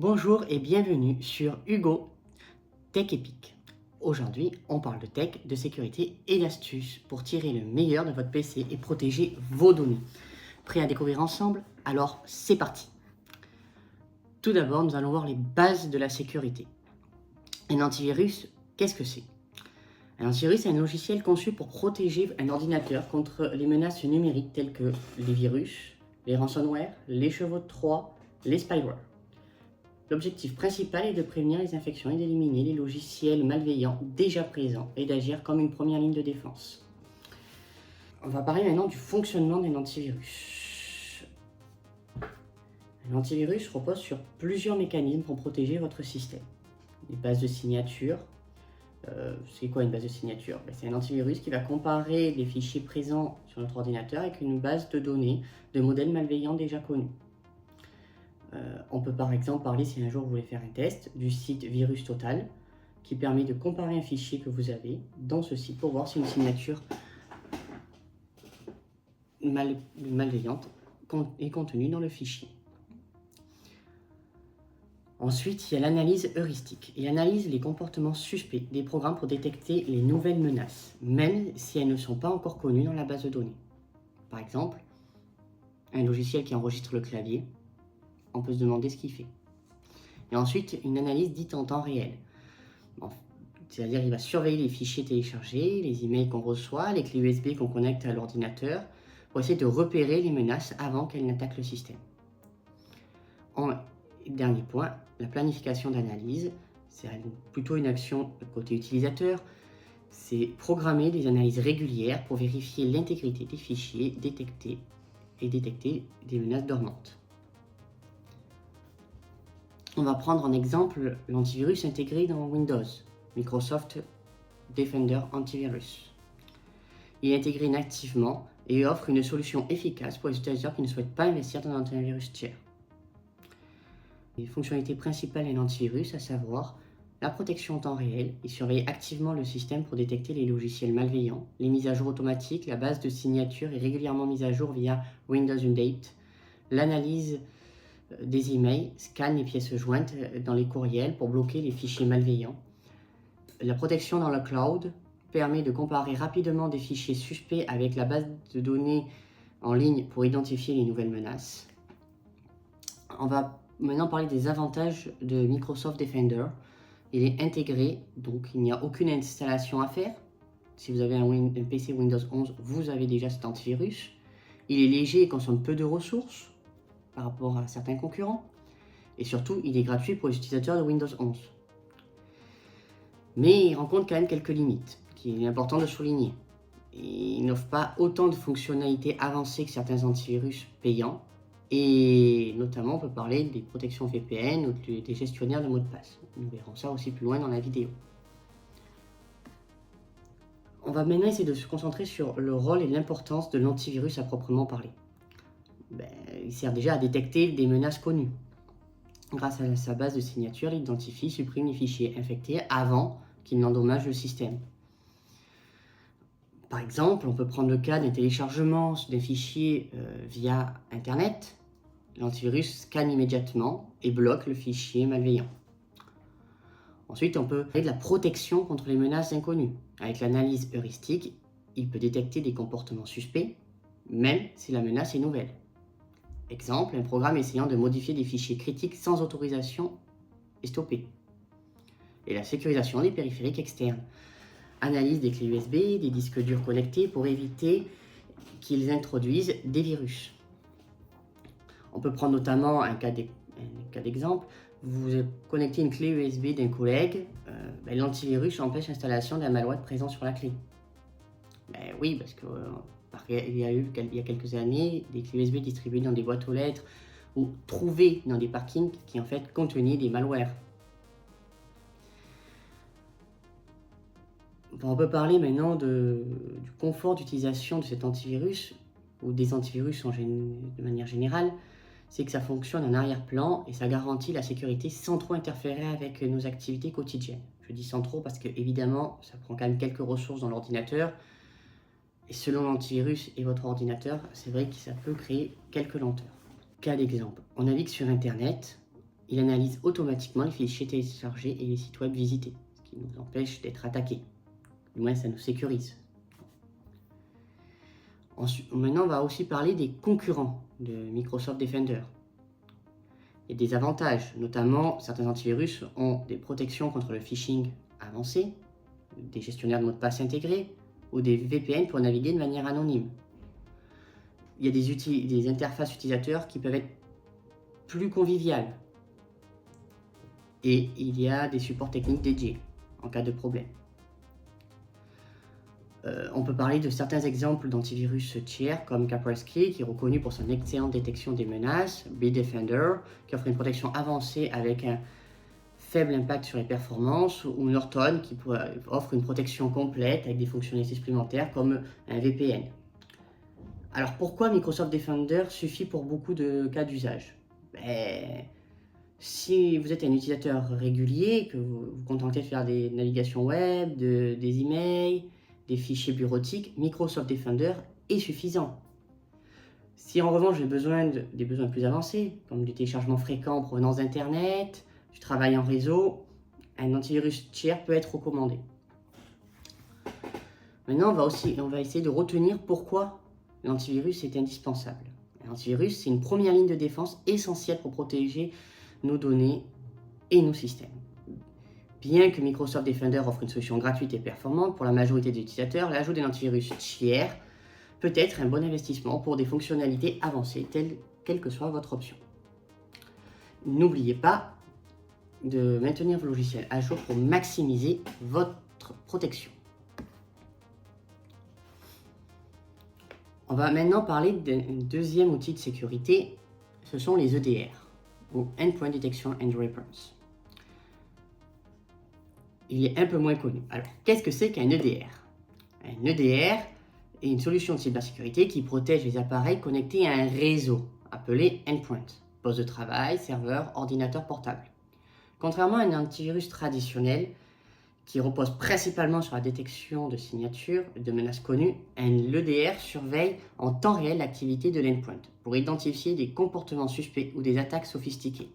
Bonjour et bienvenue sur Hugo Tech Epic. Aujourd'hui, on parle de tech, de sécurité et d'astuces pour tirer le meilleur de votre PC et protéger vos données. Prêt à découvrir ensemble? Alors c'est parti. Tout d'abord, nous allons voir les bases de la sécurité. Un antivirus, qu'est-ce que c'est? Un antivirus est un logiciel conçu pour protéger un ordinateur contre les menaces numériques telles que les virus, les ransomware, les chevaux de Troie, les spyware. L'objectif principal est de prévenir les infections et d'éliminer les logiciels malveillants déjà présents et d'agir comme une première ligne de défense. On va parler maintenant du fonctionnement d'un antivirus. Un antivirus repose sur plusieurs mécanismes pour protéger votre système. Les bases de signature. C'est quoi une base de signature? C'est un antivirus qui va comparer les fichiers présents sur notre ordinateur avec une base de données de modèles malveillants déjà connus. On peut par exemple parler, si un jour vous voulez faire un test, du site VirusTotal qui permet de comparer un fichier que vous avez dans ce site pour voir si une signature malveillante est contenue dans le fichier. Ensuite, il y a l'analyse heuristique. Il analyse les comportements suspects des programmes pour détecter les nouvelles menaces, même si elles ne sont pas encore connues dans la base de données. Par exemple, un logiciel qui enregistre le clavier, on peut se demander ce qu'il fait. Et ensuite, une analyse dite en temps réel. C'est-à-dire qu'il va surveiller les fichiers téléchargés, les emails qu'on reçoit, les clés USB qu'on connecte à l'ordinateur, pour essayer de repérer les menaces avant qu'elles n'attaquent le système. Dernier point, la planification d'analyse. C'est plutôt une action côté utilisateur. C'est programmer des analyses régulières pour vérifier l'intégrité des fichiers, détecter des menaces dormantes. On va prendre en exemple l'antivirus intégré dans Windows, Microsoft Defender Antivirus. Il est intégré nativement et offre une solution efficace pour les utilisateurs qui ne souhaitent pas investir dans un antivirus tiers. Les fonctionnalités principales d'un antivirus, à savoir la protection en temps réel, il surveille activement le système pour détecter les logiciels malveillants, les mises à jour automatiques, la base de signature est régulièrement mise à jour via Windows Update, l'analyse des emails, scanne les pièces jointes dans les courriels pour bloquer les fichiers malveillants. La protection dans le cloud permet de comparer rapidement des fichiers suspects avec la base de données en ligne pour identifier les nouvelles menaces. On va maintenant parler des avantages de Microsoft Defender. Il est intégré, donc il n'y a aucune installation à faire. Si vous avez un PC Windows 11, vous avez déjà cet antivirus. Il est léger et consomme peu de ressources par rapport à certains concurrents. Et surtout, il est gratuit pour les utilisateurs de Windows 11. Mais il rencontre quand même quelques limites, qu'il est important de souligner. Il n'offre pas autant de fonctionnalités avancées que certains antivirus payants. Et notamment, on peut parler des protections VPN ou des gestionnaires de mots de passe. Nous verrons ça aussi plus loin dans la vidéo. On va maintenant essayer de se concentrer sur le rôle et l'importance de l'antivirus à proprement parler. Il sert déjà à détecter des menaces connues. Grâce à sa base de signature, il identifie, supprime les fichiers infectés avant qu'ils n'endommagent le système. Par exemple, on peut prendre le cas d'un téléchargement d'un fichier via Internet. L'antivirus scanne immédiatement et bloque le fichier malveillant. Ensuite, on peut parler de la protection contre les menaces inconnues. Avec l'analyse heuristique, il peut détecter des comportements suspects, même si la menace est nouvelle. Exemple, un programme essayant de modifier des fichiers critiques sans autorisation est stoppé. Et la sécurisation des périphériques externes. Analyse des clés USB, des disques durs connectés pour éviter qu'ils introduisent des virus. On peut prendre notamment un cas d'exemple. Vous connectez une clé USB d'un collègue, l'antivirus empêche l'installation d'un malware présent sur la clé. Oui, parce que il y a quelques années des clés USB distribuées dans des boîtes aux lettres ou trouvées dans des parkings qui en fait contenaient des malwares. On peut parler maintenant du confort d'utilisation de cet antivirus ou des antivirus de manière générale. C'est que ça fonctionne en arrière-plan et ça garantit la sécurité sans trop interférer avec nos activités quotidiennes. Je dis sans trop parce que évidemment ça prend quand même quelques ressources dans l'ordinateur. Et selon l'antivirus et votre ordinateur, c'est vrai que ça peut créer quelques lenteurs. Cas d'exemple, on navigue sur Internet Il analyse automatiquement les fichiers téléchargés et les sites web visités, ce qui nous empêche d'être attaqués. Du moins, ça nous sécurise. Maintenant, on va aussi parler des concurrents de Microsoft Defender. Et des avantages, notamment certains antivirus ont des protections contre le phishing avancé, des gestionnaires de mots de passe intégrés ou des VPN pour naviguer de manière anonyme. Il y a des interfaces utilisateurs qui peuvent être plus conviviales. Et il y a des supports techniques dédiés en cas de problème. On peut parler de certains exemples d'antivirus tiers comme Kaspersky, qui est reconnu pour son excellente détection des menaces, Bitdefender, qui offre une protection avancée avec un faible impact sur les performances, ou Norton, qui offre une protection complète avec des fonctionnalités supplémentaires comme un VPN. Alors pourquoi Microsoft Defender suffit pour beaucoup de cas d'usage? Si vous êtes un utilisateur régulier, que vous vous contentez de faire des navigations web, des emails, des fichiers bureautiques, Microsoft Defender est suffisant. Si en revanche j'ai des besoins plus avancés, comme du téléchargement fréquent en provenance d'Internet, du travail en réseau, un antivirus tiers peut être recommandé. Maintenant, on va essayer de retenir pourquoi l'antivirus est indispensable. L'antivirus, c'est une première ligne de défense essentielle pour protéger nos données et nos systèmes. Bien que Microsoft Defender offre une solution gratuite et performante pour la majorité des utilisateurs, l'ajout d'un antivirus tiers peut être un bon investissement pour des fonctionnalités avancées, quelle que soit votre option. N'oubliez pas de maintenir vos logiciels à jour pour maximiser votre protection. On va maintenant parler d'un deuxième outil de sécurité, ce sont les EDR, ou Endpoint Detection and Response. Il est un peu moins connu. Alors, qu'est-ce que c'est qu'un EDR? Un EDR est une solution de cybersécurité qui protège les appareils connectés à un réseau, appelé endpoint, poste de travail, serveur, ordinateur portable. Contrairement à un antivirus traditionnel, qui repose principalement sur la détection de signatures et de menaces connues, un EDR surveille en temps réel l'activité de l'endpoint pour identifier des comportements suspects ou des attaques sophistiquées.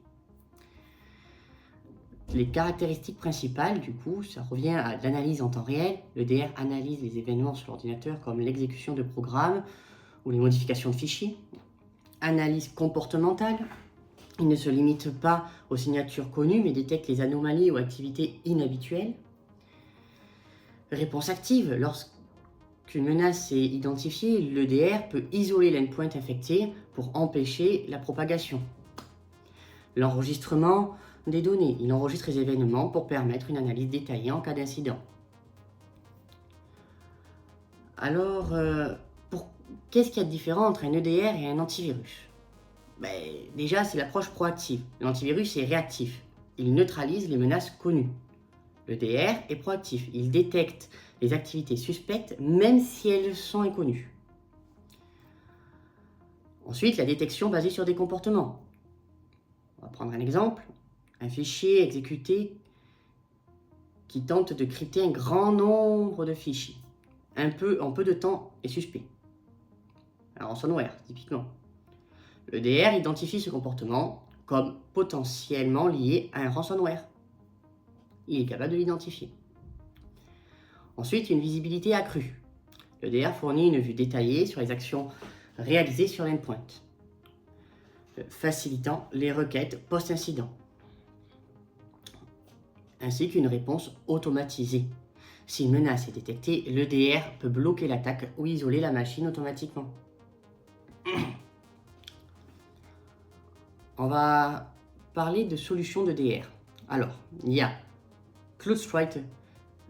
Les caractéristiques principales, du coup, ça revient à l'analyse en temps réel. L'EDR analyse les événements sur l'ordinateur comme l'exécution de programmes ou les modifications de fichiers. Analyse comportementale. Il ne se limite pas aux signatures connues, mais détecte les anomalies ou activités inhabituelles. Réponse active. Lorsqu'une menace est identifiée, l'EDR peut isoler l'endpoint infecté pour empêcher la propagation. L'enregistrement des données. Il enregistre les événements pour permettre une analyse détaillée en cas d'incident. Alors, qu'est-ce qu'il y a de différent entre un EDR et un antivirus? Déjà, c'est l'approche proactive. L'antivirus est réactif. Il neutralise les menaces connues. L'EDR est proactif. Il détecte les activités suspectes, même si elles sont inconnues. Ensuite, la détection basée sur des comportements. On va prendre un exemple. Un fichier exécuté qui tente de crypter un grand nombre de fichiers. En peu de temps est suspect. Un ransomware, typiquement. L'EDR identifie ce comportement comme potentiellement lié à un ransomware. Il est capable de l'identifier. Ensuite, une visibilité accrue. L'EDR fournit une vue détaillée sur les actions réalisées sur l'endpoint, facilitant les requêtes post-incident, ainsi qu'une réponse automatisée. Si une menace est détectée, l'EDR peut bloquer l'attaque ou isoler la machine automatiquement. On va parler de solutions d'EDR. Alors, il y a CloudStrike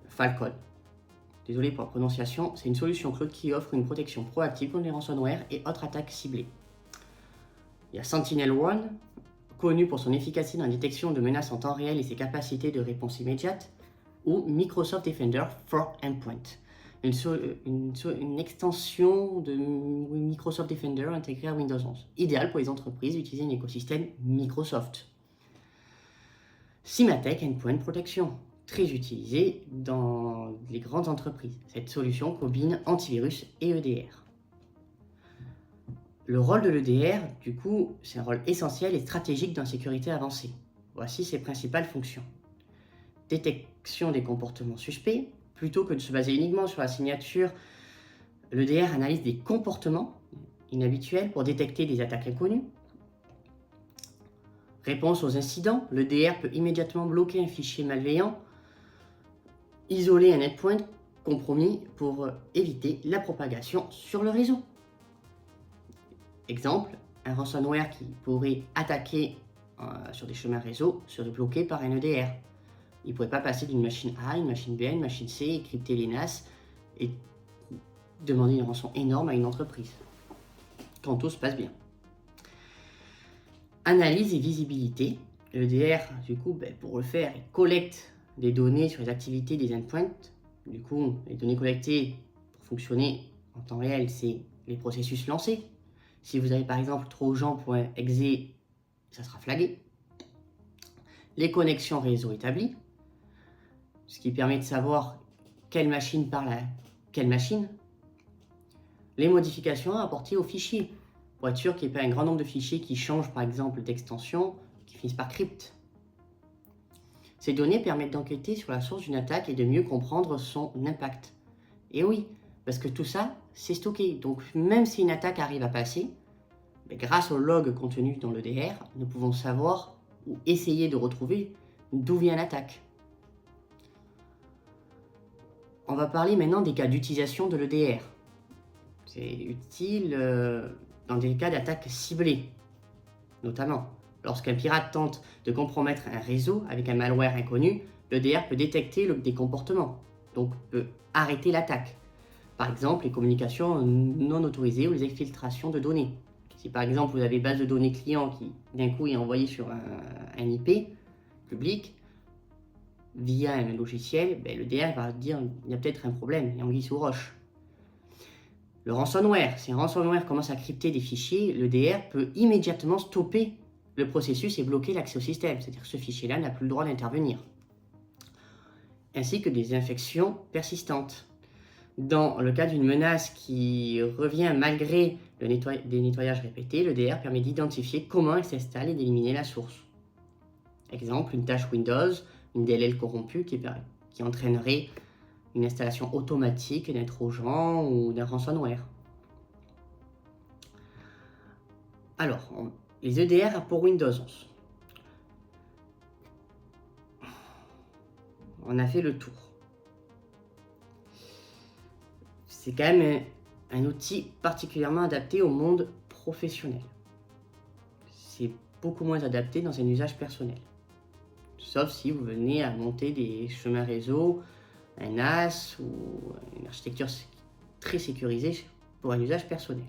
Falcon. Désolé pour la prononciation, c'est une solution cloud qui offre une protection proactive contre les ransomware et autres attaques ciblées. Il y a SentinelOne, connu pour son efficacité dans la détection de menaces en temps réel et ses capacités de réponse immédiate, ou Microsoft Defender for Endpoint, une extension de Microsoft Defender intégrée à Windows 11, idéale pour les entreprises utilisant un écosystème Microsoft. Symantec Endpoint Protection, très utilisée dans les grandes entreprises. Cette solution combine antivirus et EDR. Le rôle de l'EDR, du coup, c'est un rôle essentiel et stratégique dans la sécurité avancée. Voici ses principales fonctions. Détection des comportements suspects. Plutôt que de se baser uniquement sur la signature, l'EDR analyse des comportements inhabituels pour détecter des attaques inconnues. Réponse aux incidents. L'EDR peut immédiatement bloquer un fichier malveillant, isoler un endpoint compromis pour éviter la propagation sur le réseau. Exemple, un ransomware qui pourrait attaquer sur des chemins réseau serait bloqué par un EDR. Il ne pourrait pas passer d'une machine A à une machine B à une machine C et crypter les NAS et demander une rançon énorme à une entreprise, quand tout se passe bien. Analyse et visibilité. L'EDR, du coup, pour le faire, il collecte des données sur les activités des endpoints. Du coup, les données collectées pour fonctionner en temps réel, c'est les processus lancés. Si vous avez par exemple trojan.exe, ça sera flagué. Les connexions réseau établies, ce qui permet de savoir quelle machine parle à quelle machine. Les modifications apportées au fichier, pour être sûr qu'il n'y ait pas un grand nombre de fichiers qui changent par exemple d'extension, qui finissent par crypt. Ces données permettent d'enquêter sur la source d'une attaque et de mieux comprendre son impact. Et oui, parce que tout ça, c'est stocké. Donc même si une attaque arrive à passer, grâce aux logs contenus dans l'EDR, nous pouvons savoir ou essayer de retrouver d'où vient l'attaque. On va parler maintenant des cas d'utilisation de l'EDR. C'est utile dans des cas d'attaque ciblée, notamment. Lorsqu'un pirate tente de compromettre un réseau avec un malware inconnu, l'EDR peut détecter des comportements, donc peut arrêter l'attaque. Par exemple, les communications non autorisées ou les exfiltrations de données. Si par exemple vous avez base de données client qui d'un coup est envoyée sur un IP public via un logiciel, l'EDR va dire il y a peut-être un problème, il y a anguille sous roche. Le ransomware, si un ransomware commence à crypter des fichiers, l'EDR peut immédiatement stopper le processus et bloquer l'accès au système, c'est-à-dire que ce fichier-là n'a plus le droit d'intervenir. Ainsi que des infections persistantes. Dans le cas d'une menace qui revient malgré des nettoyages répétés, l'EDR permet d'identifier comment elle s'installe et d'éliminer la source. Exemple, une tâche Windows, une DLL corrompue qui entraînerait une installation automatique d'un trojan ou d'un ransomware. Alors, les EDR pour Windows 11. On a fait le tour. C'est quand même un outil particulièrement adapté au monde professionnel. C'est beaucoup moins adapté dans un usage personnel. Sauf si vous venez à monter des chemins réseau, un NAS ou une architecture très sécurisée pour un usage personnel.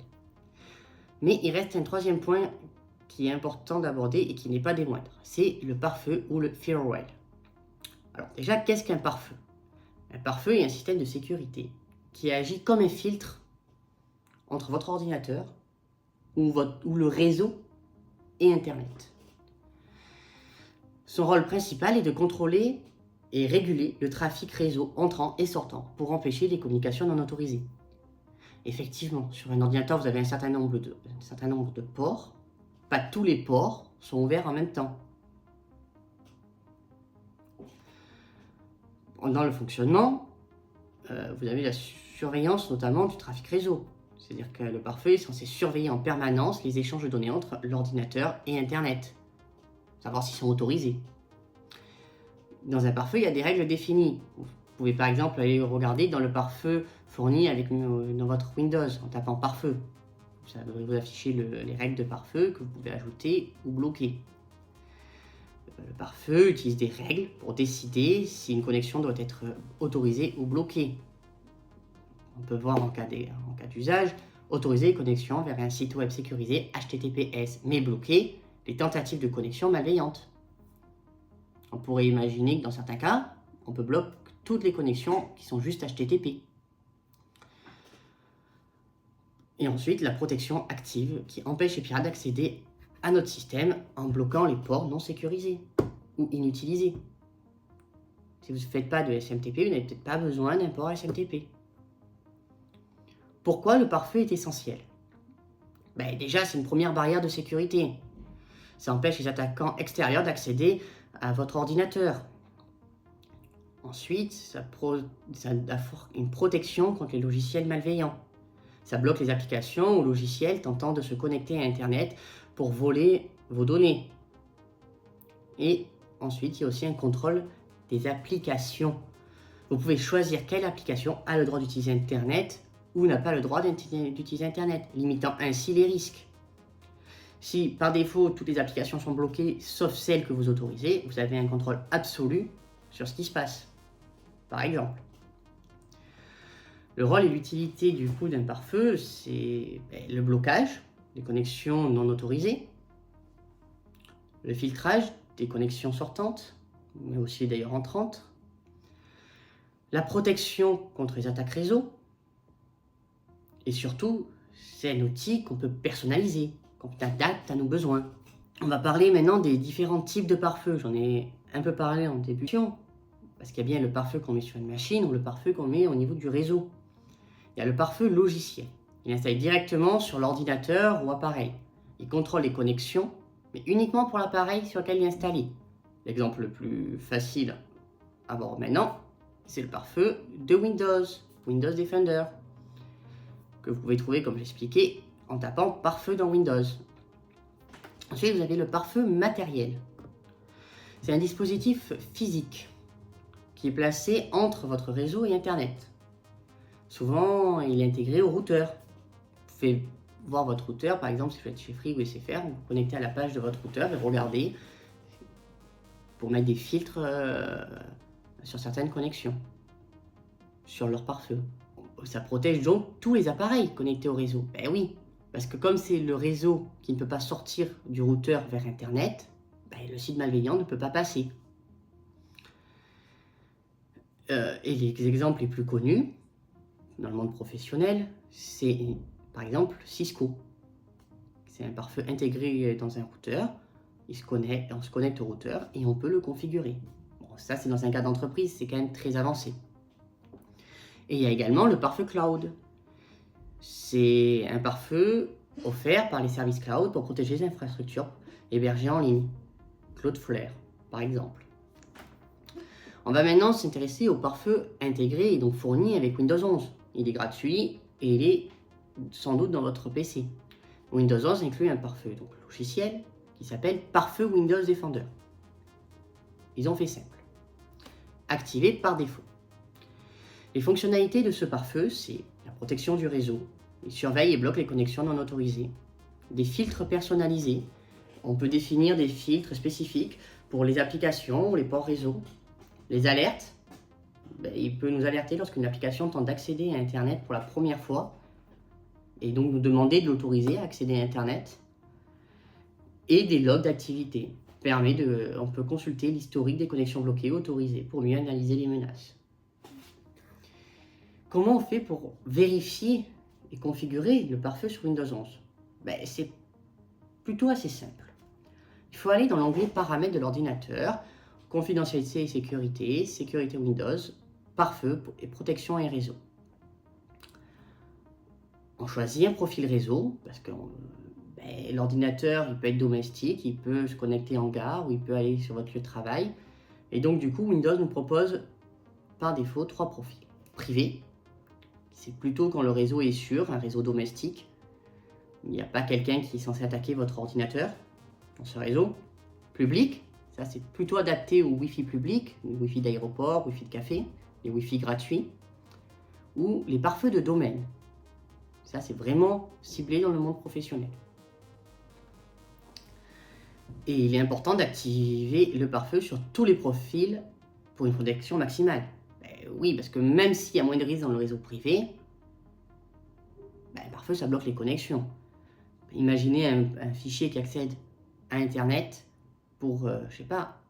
Mais il reste un troisième point qui est important d'aborder et qui n'est pas des moindres. C'est le pare-feu ou le firewall. Alors déjà, qu'est-ce qu'un pare-feu? Un pare-feu est un système de sécurité qui agit comme un filtre entre votre ordinateur ou le réseau et Internet. Son rôle principal est de contrôler et réguler le trafic réseau entrant et sortant pour empêcher les communications non autorisées. Effectivement, sur un ordinateur, vous avez un certain nombre de ports. Pas tous les ports sont ouverts en même temps. Dans le fonctionnement, vous avez la surveillance notamment du trafic réseau. C'est-à-dire que le pare-feu est censé surveiller en permanence les échanges de données entre l'ordinateur et Internet. Savoir s'ils sont autorisés. Dans un pare-feu, il y a des règles définies. Vous pouvez par exemple aller regarder dans le pare-feu fourni dans votre Windows en tapant pare-feu. Ça va vous afficher les règles de pare-feu que vous pouvez ajouter ou bloquer. Le pare-feu utilise des règles pour décider si une connexion doit être autorisée ou bloquée. On peut voir en cas d'usage, autoriser les connexions vers un site web sécurisé HTTPS, mais bloquer les tentatives de connexion malveillantes. On pourrait imaginer que dans certains cas, on peut bloquer toutes les connexions qui sont juste HTTP. Et ensuite, la protection active qui empêche les pirates d'accéder à notre système en bloquant les ports non sécurisés ou inutilisés. Si vous ne faites pas de SMTP, vous n'avez peut-être pas besoin d'un port SMTP. Pourquoi le pare-feu est essentiel? Déjà, c'est une première barrière de sécurité. Ça empêche les attaquants extérieurs d'accéder à votre ordinateur. Ensuite, ça apporte une protection contre les logiciels malveillants. Ça bloque les applications ou logiciels tentant de se connecter à Internet pour voler vos données. Et ensuite, il y a aussi un contrôle des applications. Vous pouvez choisir quelle application a le droit d'utiliser Internet ou n'a pas le droit d'utiliser Internet, limitant ainsi les risques. Si par défaut toutes les applications sont bloquées, sauf celles que vous autorisez, vous avez un contrôle absolu sur ce qui se passe. Par exemple, le rôle et l'utilité du coup d'un pare-feu, c'est le blocage des connexions non autorisées, le filtrage des connexions sortantes, mais aussi d'ailleurs entrantes, la protection contre les attaques réseau, et surtout, c'est un outil qu'on peut personnaliser, qu'on adapte à nos besoins. On va parler maintenant des différents types de pare-feu. J'en ai un peu parlé en début, parce qu'il y a bien le pare-feu qu'on met sur une machine ou le pare-feu qu'on met au niveau du réseau. Il y a le pare-feu logiciel. Il est installé directement sur l'ordinateur ou appareil. Il contrôle les connexions, mais uniquement pour l'appareil sur lequel il est installé. L'exemple le plus facile à voir maintenant, c'est le pare-feu de Windows, Windows Defender, que vous pouvez trouver, comme j'expliquais, en tapant pare-feu dans Windows. Ensuite, vous avez le pare-feu matériel. C'est un dispositif physique qui est placé entre votre réseau et Internet. Souvent, il est intégré au routeur. Vous pouvez voir votre routeur, par exemple, si vous êtes chez Free ou SFR, vous vous connectez à la page de votre routeur et regardez pour mettre des filtres sur certaines connexions, sur leur pare-feu. Ça protège donc tous les appareils connectés au réseau. Ben oui, parce que comme c'est le réseau qui ne peut pas sortir du routeur vers Internet, ben le site malveillant ne peut pas passer. Et les exemples les plus connus dans le monde professionnel, c'est par exemple Cisco. C'est un pare-feu intégré dans un routeur. On se connecte au routeur et on peut le configurer. Bon, ça, c'est dans un cas d'entreprise, c'est quand même très avancé. Et il y a également le pare-feu cloud. C'est un pare-feu offert par les services cloud pour protéger les infrastructures hébergées en ligne. Cloudflare, par exemple. On va maintenant s'intéresser au pare-feu intégré et donc fourni avec Windows 11. Il est gratuit et il est sans doute dans votre PC. Windows 11 inclut un pare-feu donc logiciel qui s'appelle pare-feu Windows Defender. Ils ont fait simple. Activé par défaut. Les fonctionnalités de ce pare-feu, c'est la protection du réseau. Il surveille et bloque les connexions non autorisées. Des filtres personnalisés. On peut définir des filtres spécifiques pour les applications ou les ports réseau. Les alertes. Il peut nous alerter lorsqu'une application tente d'accéder à Internet pour la première fois et donc nous demander de l'autoriser à accéder à Internet. Et des logs d'activité. On peut consulter l'historique des connexions bloquées ou autorisées pour mieux analyser les menaces. Comment on fait pour vérifier et configurer le pare-feu sur Windows 11 ? C'est plutôt assez simple. Il faut aller dans l'onglet Paramètres de l'ordinateur, Confidentialité et sécurité, Sécurité Windows, Pare-feu et Protection et réseau. On choisit un profil réseau, parce que l'ordinateur, il peut être domestique, il peut se connecter en gare ou il peut aller sur votre lieu de travail. Et donc du coup, Windows nous propose par défaut 3 profils. Privé, c'est plutôt quand le réseau est sûr, un réseau domestique. Il n'y a pas quelqu'un qui est censé attaquer votre ordinateur dans ce réseau. Public, ça c'est plutôt adapté au Wi-Fi public, le Wi-Fi d'aéroport, Wi-Fi de café, les Wi-Fi gratuits, ou les pare-feux de domaine. Ça c'est vraiment ciblé dans le monde professionnel. Et il est important d'activer le pare-feu sur tous les profils pour une protection maximale. Oui, parce que même s'il y a moins de risques dans le réseau privé, le pare-feu ça bloque les connexions. Imaginez un fichier qui accède à Internet pour,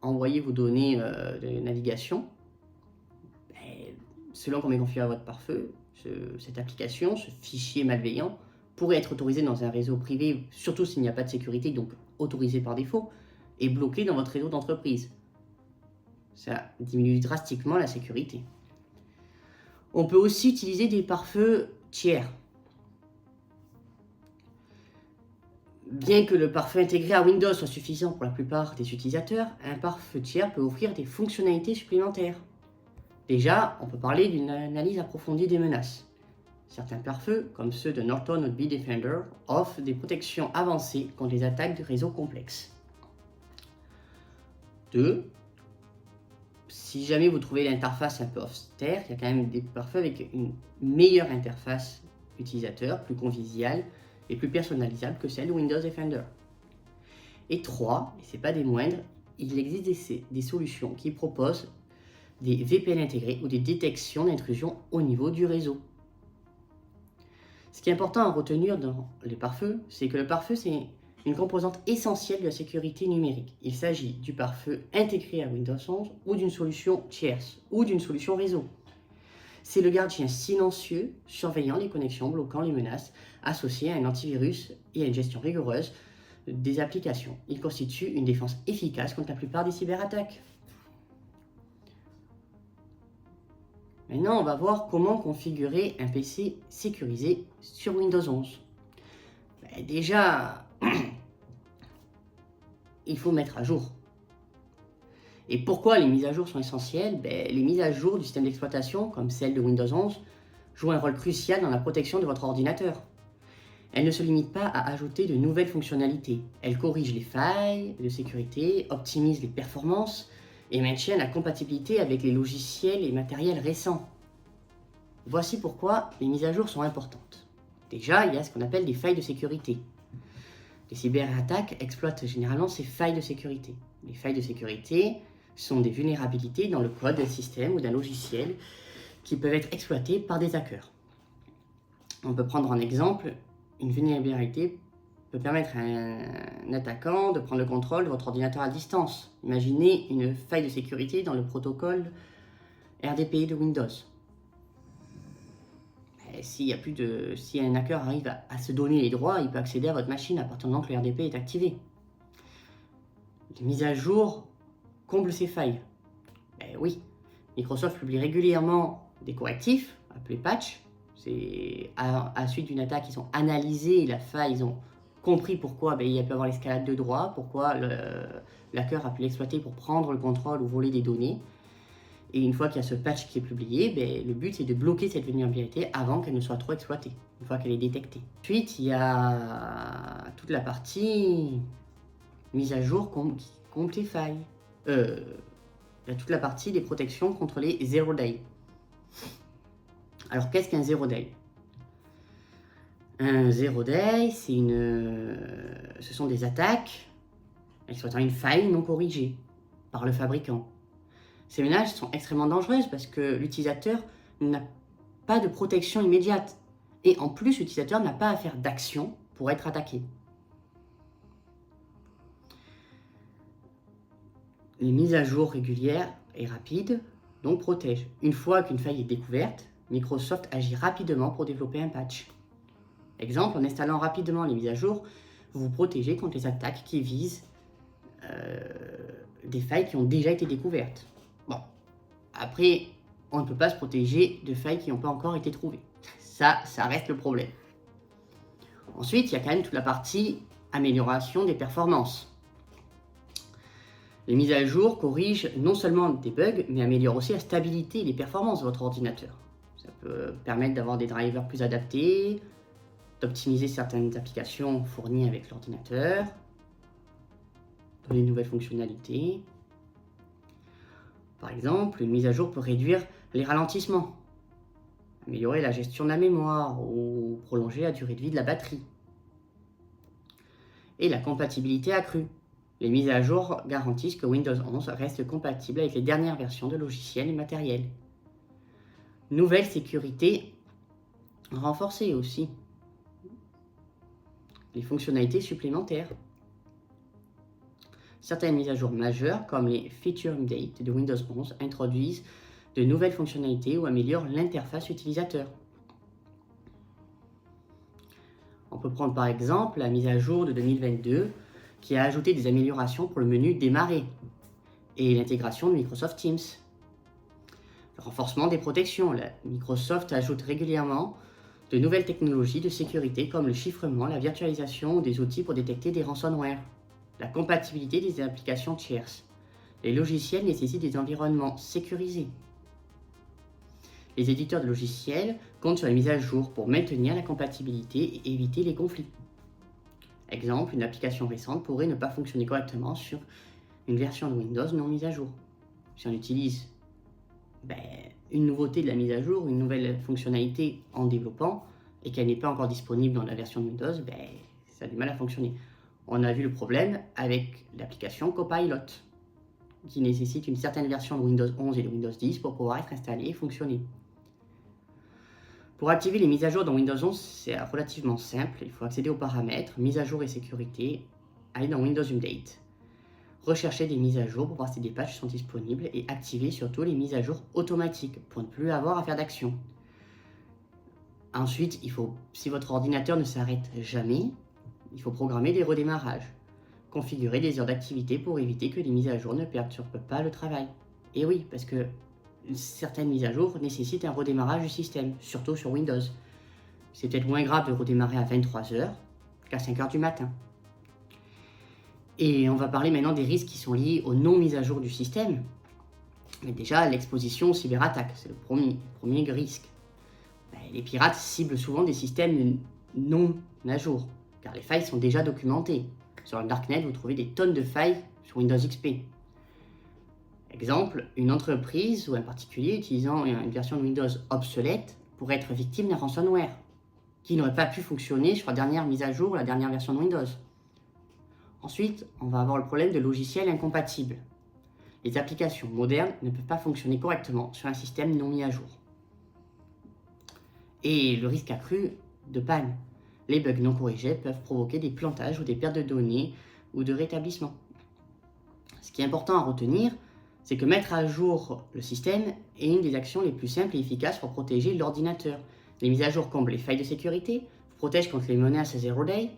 envoyer vos données de navigation. Selon comment est configuré votre pare-feu, cette application, ce fichier malveillant, pourrait être autorisé dans un réseau privé, surtout s'il n'y a pas de sécurité, donc autorisé par défaut, et bloqué dans votre réseau d'entreprise. Ça diminue drastiquement la sécurité. On peut aussi utiliser des pare-feux tiers. Bien que le pare-feu intégré à Windows soit suffisant pour la plupart des utilisateurs, un pare-feu tiers peut offrir des fonctionnalités supplémentaires. Déjà, on peut parler d'une analyse approfondie des menaces. Certains pare-feux, comme ceux de Norton ou Bitdefender, offrent des protections avancées contre les attaques de réseaux complexes. 2. Si jamais vous trouvez l'interface un peu austère, il y a quand même des pare-feux avec une meilleure interface utilisateur, plus conviviale et plus personnalisable que celle de Windows Defender. Et 3, et ce n'est pas des moindres, il existe des solutions qui proposent des VPN intégrés ou des détections d'intrusion au niveau du réseau. Ce qui est important à retenir dans les pare-feux, c'est que le pare-feu, c'est une composante essentielle de la sécurité numérique. Il s'agit du pare-feu intégré à Windows 11 ou d'une solution tierce ou d'une solution réseau. C'est le gardien silencieux surveillant les connexions, bloquant les menaces associées à un antivirus et à une gestion rigoureuse des applications. Il constitue une défense efficace contre la plupart des cyberattaques. Maintenant, on va voir comment configurer un PC sécurisé sur Windows 11. Déjà, il faut mettre à jour. Et pourquoi les mises à jour sont essentielles? Les mises à jour du système d'exploitation, comme celle de Windows 11, jouent un rôle crucial dans la protection de votre ordinateur. Elles ne se limitent pas à ajouter de nouvelles fonctionnalités. Elles corrigent les failles de sécurité, optimisent les performances et maintiennent la compatibilité avec les logiciels et matériels récents. Voici pourquoi les mises à jour sont importantes. Déjà, il y a ce qu'on appelle des failles de sécurité. Les cyberattaques exploitent généralement ces failles de sécurité. Les failles de sécurité sont des vulnérabilités dans le code d'un système ou d'un logiciel qui peuvent être exploitées par des hackers. On peut prendre en exemple, une vulnérabilité peut permettre à un attaquant de prendre le contrôle de votre ordinateur à distance. Imaginez une faille de sécurité dans le protocole RDP de Windows. Si un hacker arrive à se donner les droits, il peut accéder à votre machine à partir du moment que le RDP est activé. Les mises à jour comblent ces failles. Oui, Microsoft publie régulièrement des correctifs, appelés patchs. C'est à la suite d'une attaque, ils ont analysé la faille, ils ont compris pourquoi il y a pu avoir l'escalade de droits, pourquoi l'hacker a pu l'exploiter pour prendre le contrôle ou voler des données. Et une fois qu'il y a ce patch qui est publié, le but c'est de bloquer cette vulnérabilité avant qu'elle ne soit trop exploitée, une fois qu'elle est détectée. Ensuite, il y a toute la partie mise à jour qui compte les failles. Il y a toute la partie des protections contre les zero day. Alors qu'est-ce qu'un zero day? Un zero day, ce sont des attaques exploitant une faille non corrigée par le fabricant. Ces menaces sont extrêmement dangereuses parce que l'utilisateur n'a pas de protection immédiate. Et en plus, l'utilisateur n'a pas à faire d'action pour être attaqué. Les mises à jour régulières et rapides donc protègent. Une fois qu'une faille est découverte, Microsoft agit rapidement pour développer un patch. Exemple, en installant rapidement les mises à jour, vous vous protégez contre les attaques qui visent des failles qui ont déjà été découvertes. Bon, après, on ne peut pas se protéger de failles qui n'ont pas encore été trouvées. Ça reste le problème. Ensuite, il y a quand même toute la partie amélioration des performances. Les mises à jour corrigent non seulement des bugs, mais améliorent aussi la stabilité et les performances de votre ordinateur. Ça peut permettre d'avoir des drivers plus adaptés, d'optimiser certaines applications fournies avec l'ordinateur, donner de nouvelles fonctionnalités. Par exemple, une mise à jour peut réduire les ralentissements, améliorer la gestion de la mémoire ou prolonger la durée de vie de la batterie. Et la compatibilité accrue. Les mises à jour garantissent que Windows 11 reste compatible avec les dernières versions de logiciels et matériels. Nouvelle sécurité renforcée aussi. Les fonctionnalités supplémentaires. Certaines mises à jour majeures, comme les Feature Update de Windows 11, introduisent de nouvelles fonctionnalités ou améliorent l'interface utilisateur. On peut prendre par exemple la mise à jour de 2022 qui a ajouté des améliorations pour le menu Démarrer et l'intégration de Microsoft Teams. Le renforcement des protections. Microsoft ajoute régulièrement de nouvelles technologies de sécurité comme le chiffrement, la virtualisation ou des outils pour détecter des ransomware, la compatibilité des applications tierces. Les logiciels nécessitent des environnements sécurisés. Les éditeurs de logiciels comptent sur les mises à jour pour maintenir la compatibilité et éviter les conflits. Exemple, une application récente pourrait ne pas fonctionner correctement sur une version de Windows non mise à jour. Si on utilise une nouveauté de la mise à jour, une nouvelle fonctionnalité en développant et qu'elle n'est pas encore disponible dans la version de Windows, ça a du mal à fonctionner. On a vu le problème avec l'application Copilot, qui nécessite une certaine version de Windows 11 et de Windows 10 pour pouvoir être installée et fonctionner. Pour activer les mises à jour dans Windows 11, c'est relativement simple. Il faut accéder aux paramètres, mise à jour et sécurité, aller dans Windows Update, rechercher des mises à jour pour voir si des patchs sont disponibles et activer surtout les mises à jour automatiques pour ne plus avoir à faire d'action. Ensuite, si votre ordinateur ne s'arrête jamais, il faut programmer des redémarrages, configurer des heures d'activité pour éviter que les mises à jour ne perturbent pas le travail. Et oui, parce que certaines mises à jour nécessitent un redémarrage du système, surtout sur Windows. C'est peut-être moins grave de redémarrer à 23h qu'à 5h du matin. Et on va parler maintenant des risques qui sont liés aux non-mises à jour du système. Mais déjà, l'exposition aux cyberattaques, c'est le premier risque. Les pirates ciblent souvent des systèmes non à jour, car les failles sont déjà documentées. Sur le Darknet, vous trouvez des tonnes de failles sur Windows XP. Exemple, une entreprise ou un particulier utilisant une version de Windows obsolète pourrait être victime d'un ransomware qui n'aurait pas pu fonctionner sur la dernière mise à jour ou la dernière version de Windows. Ensuite, on va avoir le problème de logiciels incompatibles. Les applications modernes ne peuvent pas fonctionner correctement sur un système non mis à jour. Et le risque accru de panne. Les bugs non corrigés peuvent provoquer des plantages ou des pertes de données ou de rétablissement. Ce qui est important à retenir, c'est que mettre à jour le système est une des actions les plus simples et efficaces pour protéger l'ordinateur. Les mises à jour comblent les failles de sécurité, protègent contre les menaces Zero Day,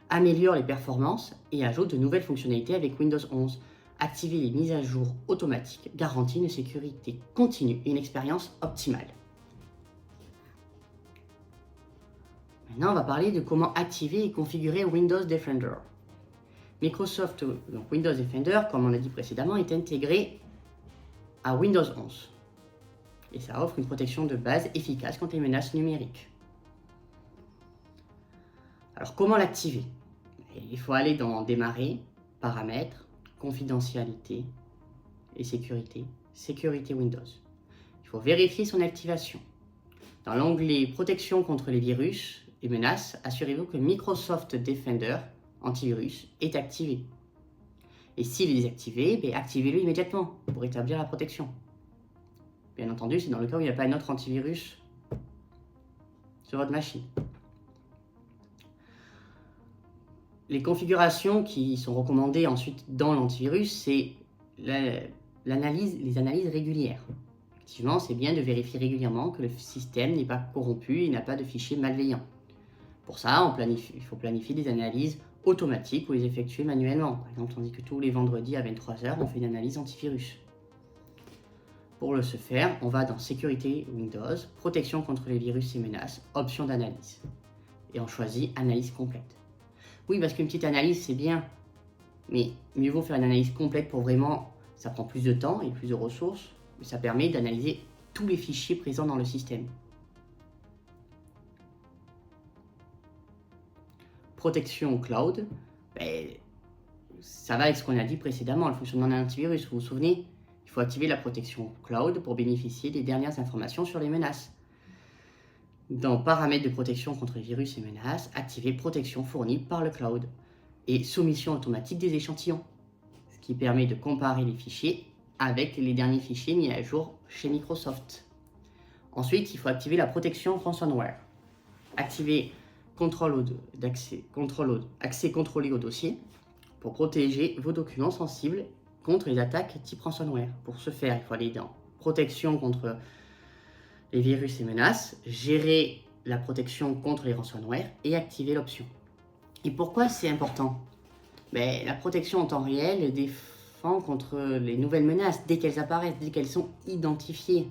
améliorent les performances et ajoutent de nouvelles fonctionnalités avec Windows 11. Activer les mises à jour automatiques garantit une sécurité continue et une expérience optimale. Maintenant, on va parler de comment activer et configurer Windows Defender. Microsoft, donc Windows Defender, comme on a dit précédemment, est intégré à Windows 11. Et ça offre une protection de base efficace contre les menaces numériques. Alors, comment l'activer? Il faut aller dans Démarrer, Paramètres, Confidentialité et Sécurité, Sécurité Windows. Il faut vérifier son activation. Dans l'onglet Protection contre les virus et menaces, assurez-vous que Microsoft Defender antivirus est activé. Et s'il est désactivé, activez-le immédiatement pour établir la protection. Bien entendu, c'est dans le cas où il n'y a pas un autre antivirus sur votre machine. Les configurations qui sont recommandées ensuite dans l'antivirus, c'est les analyses régulières. Effectivement, c'est bien de vérifier régulièrement que le système n'est pas corrompu et n'a pas de fichiers malveillants. Pour ça, il faut planifier des analyses automatiques ou les effectuer manuellement. Par exemple, on dit que tous les vendredis à 23h, on fait une analyse antivirus. Pour ce faire, on va dans Sécurité Windows, Protection contre les virus et menaces, Options d'analyse. Et on choisit Analyse complète. Oui, parce qu'une petite analyse, c'est bien, mais mieux vaut faire une analyse complète pour vraiment, ça prend plus de temps et plus de ressources, mais ça permet d'analyser tous les fichiers présents dans le système. Protection cloud, ça va avec ce qu'on a dit précédemment, le fonctionnement d'un antivirus. Vous vous souvenez, il faut activer la protection cloud pour bénéficier des dernières informations sur les menaces. Dans Paramètres de protection contre les virus et menaces, activez Protection fournie par le cloud et Soumission automatique des échantillons, ce qui permet de comparer les fichiers avec les derniers fichiers mis à jour chez Microsoft. Ensuite, il faut activer la protection ransomware. Activez accès contrôlé au dossier pour protéger vos documents sensibles contre les attaques type ransomware. Pour ce faire, il faut aller dans Protection contre les virus et menaces, gérer la protection contre les ransomware et activer l'option. Et pourquoi c'est important? La protection en temps réel défend contre les nouvelles menaces dès qu'elles apparaissent, dès qu'elles sont identifiées.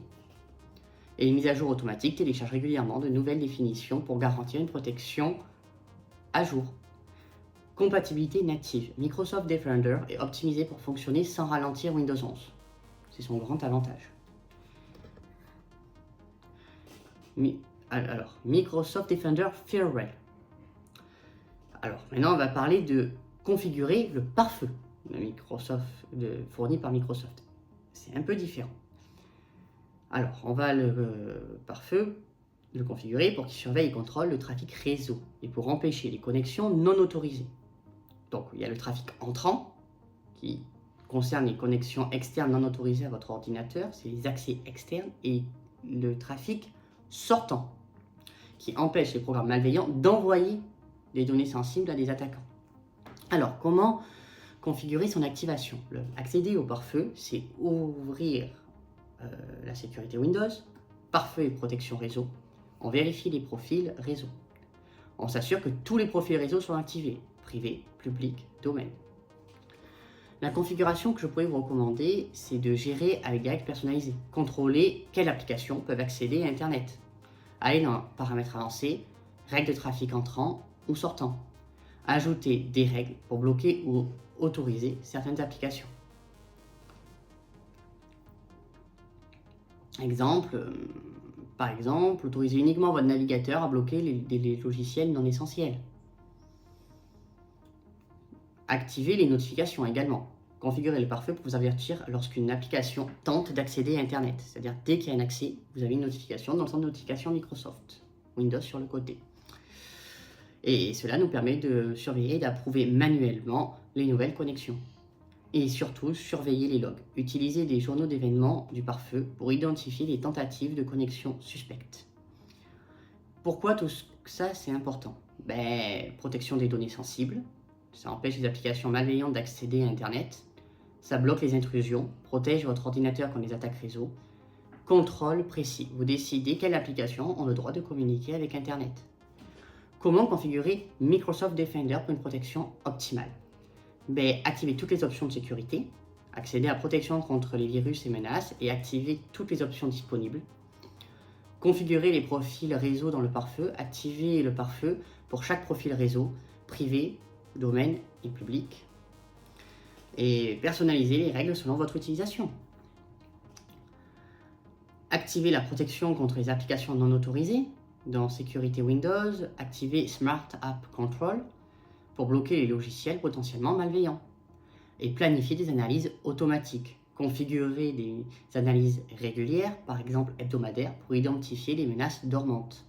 Et les mises à jour automatiques téléchargent régulièrement de nouvelles définitions pour garantir une protection à jour. Compatibilité native. Microsoft Defender est optimisé pour fonctionner sans ralentir Windows 11. C'est son grand avantage. Alors, Microsoft Defender Firewall. Alors, maintenant, on va parler de configurer le pare-feu fourni par Microsoft. C'est un peu différent. Alors, on va le pare-feu le configurer pour qu'il surveille et contrôle le trafic réseau et pour empêcher les connexions non autorisées. Donc, il y a le trafic entrant qui concerne les connexions externes non autorisées à votre ordinateur, c'est les accès externes, et le trafic sortant qui empêche les programmes malveillants d'envoyer des données sensibles à des attaquants. Alors, comment configurer son activation? Accéder au pare-feu, c'est ouvrir la sécurité Windows, pare-feu et protection réseau. On vérifie les profils réseau. On s'assure que tous les profils réseau sont activés, privé, public, domaine. La configuration que je pourrais vous recommander, c'est de gérer avec des règles personnalisées. Contrôler quelles applications peuvent accéder à Internet. Aller dans paramètres avancés, règles de trafic entrant ou sortant. Ajouter des règles pour bloquer ou autoriser certaines applications. Par exemple, autoriser uniquement votre navigateur à bloquer les logiciels non essentiels. Activer les notifications également. Configurer le pare-feu pour vous avertir lorsqu'une application tente d'accéder à Internet. C'est-à-dire, dès qu'il y a un accès, vous avez une notification dans le centre de notification Microsoft. Windows sur le côté. Et cela nous permet de surveiller et d'approuver manuellement les nouvelles connexions. Et surtout, surveiller les logs. Utiliser des journaux d'événements du pare-feu pour identifier les tentatives de connexion suspectes. Pourquoi tout ça c'est important? Protection des données sensibles. Ça empêche les applications malveillantes d'accéder à Internet. Ça bloque les intrusions, protège votre ordinateur contre les attaques réseau. Contrôle précis. Vous décidez quelles applications ont le droit de communiquer avec Internet. Comment configurer Microsoft Defender pour une protection optimale? Activer toutes les options de sécurité, accéder à la protection contre les virus et menaces et activer toutes les options disponibles. Configurer les profils réseau dans le pare-feu, activer le pare-feu pour chaque profil réseau, privé, domaine et public. Et personnaliser les règles selon votre utilisation. Activer la protection contre les applications non autorisées. Dans Sécurité Windows, activer Smart App Control pour bloquer les logiciels potentiellement malveillants. Et planifier des analyses automatiques. Configurer des analyses régulières, par exemple hebdomadaires, pour identifier les menaces dormantes.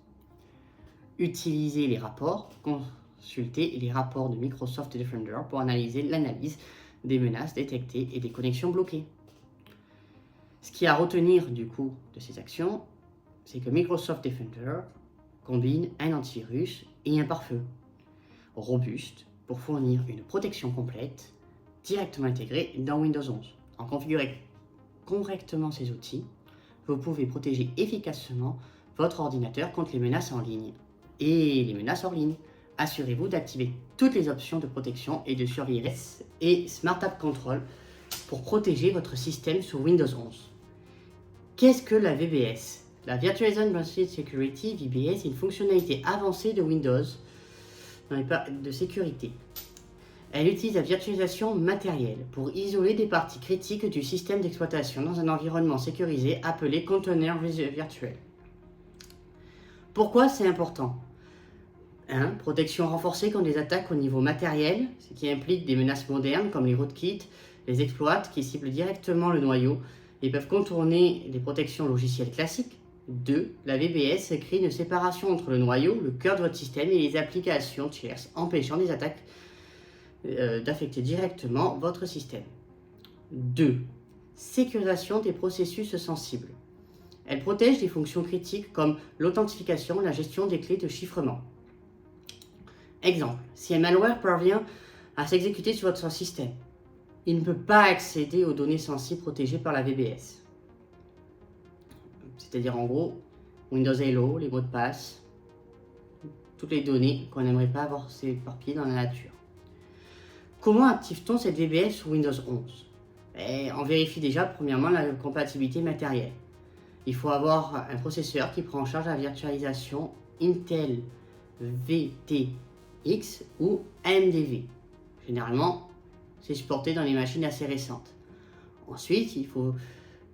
Utiliser les rapports, consulter les rapports de Microsoft Defender pour analyser l'analyse des menaces détectées et des connexions bloquées. Ce qui est à retenir du coup de ces actions, c'est que Microsoft Defender combine un antivirus et un pare-feu robuste pour fournir une protection complète directement intégrée dans Windows 11. En configurant correctement ces outils, vous pouvez protéger efficacement votre ordinateur contre les menaces en ligne et les menaces hors ligne. Assurez-vous d'activer toutes les options de protection et de surveillance et Smart App Control pour protéger votre système sous Windows 11. Qu'est-ce que la VBS? La Virtualized Branch Security, VBS, est une fonctionnalité avancée de Windows de sécurité. Elle utilise la virtualisation matérielle pour isoler des parties critiques du système d'exploitation dans un environnement sécurisé appelé conteneur virtuel. Pourquoi c'est important? 1. Protection renforcée contre des attaques au niveau matériel, ce qui implique des menaces modernes comme les rootkits, les exploits qui ciblent directement le noyau et peuvent contourner les protections logicielles classiques. 2. La VBS crée une séparation entre le noyau, le cœur de votre système et les applications tierces, empêchant des attaques d'affecter directement votre système. 2. Sécurisation des processus sensibles. Elle protège des fonctions critiques comme l'authentification, la gestion des clés de chiffrement. Exemple, si un malware parvient à s'exécuter sur votre système, il ne peut pas accéder aux données sensibles protégées par la VBS. C'est-à-dire en gros, Windows Hello, les mots de passe, toutes les données qu'on n'aimerait pas avoir s'éparpiller dans la nature. Comment active-t-on cette VBS sur Windows 11? On vérifie déjà premièrement la compatibilité matérielle. il faut avoir un processeur qui prend en charge la virtualisation Intel VTX ou AMD. Généralement, c'est supporté dans les machines assez récentes. Ensuite, il faut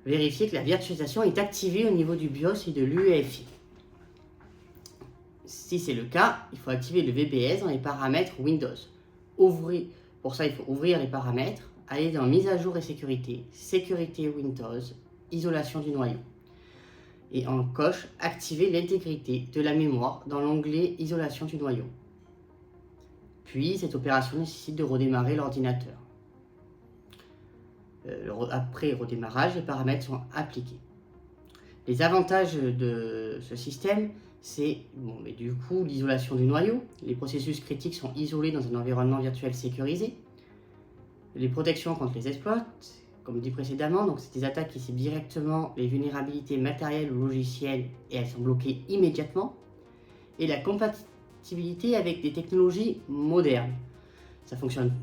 vérifier que la virtualisation est activée au niveau du BIOS et de l'UEFI. Si c'est le cas, il faut activer le VBS dans les paramètres Windows. Pour ça, il faut ouvrir les paramètres, aller dans Mise à jour et sécurité, Sécurité Windows, Isolation du noyau. Et en coche, activer l'intégrité de la mémoire dans l'onglet Isolation du noyau. Puis, cette opération nécessite de redémarrer l'ordinateur. Après redémarrage, les paramètres sont appliqués. Les avantages de ce système, c'est du coup l'isolation du noyau. Les processus critiques sont isolés dans un environnement virtuel sécurisé. Les protections contre les exploits, comme dit précédemment, donc c'est des attaques qui ciblent directement les vulnérabilités matérielles ou logicielles et elles sont bloquées immédiatement. Et la compatibilité avec des technologies modernes. Ça fonctionne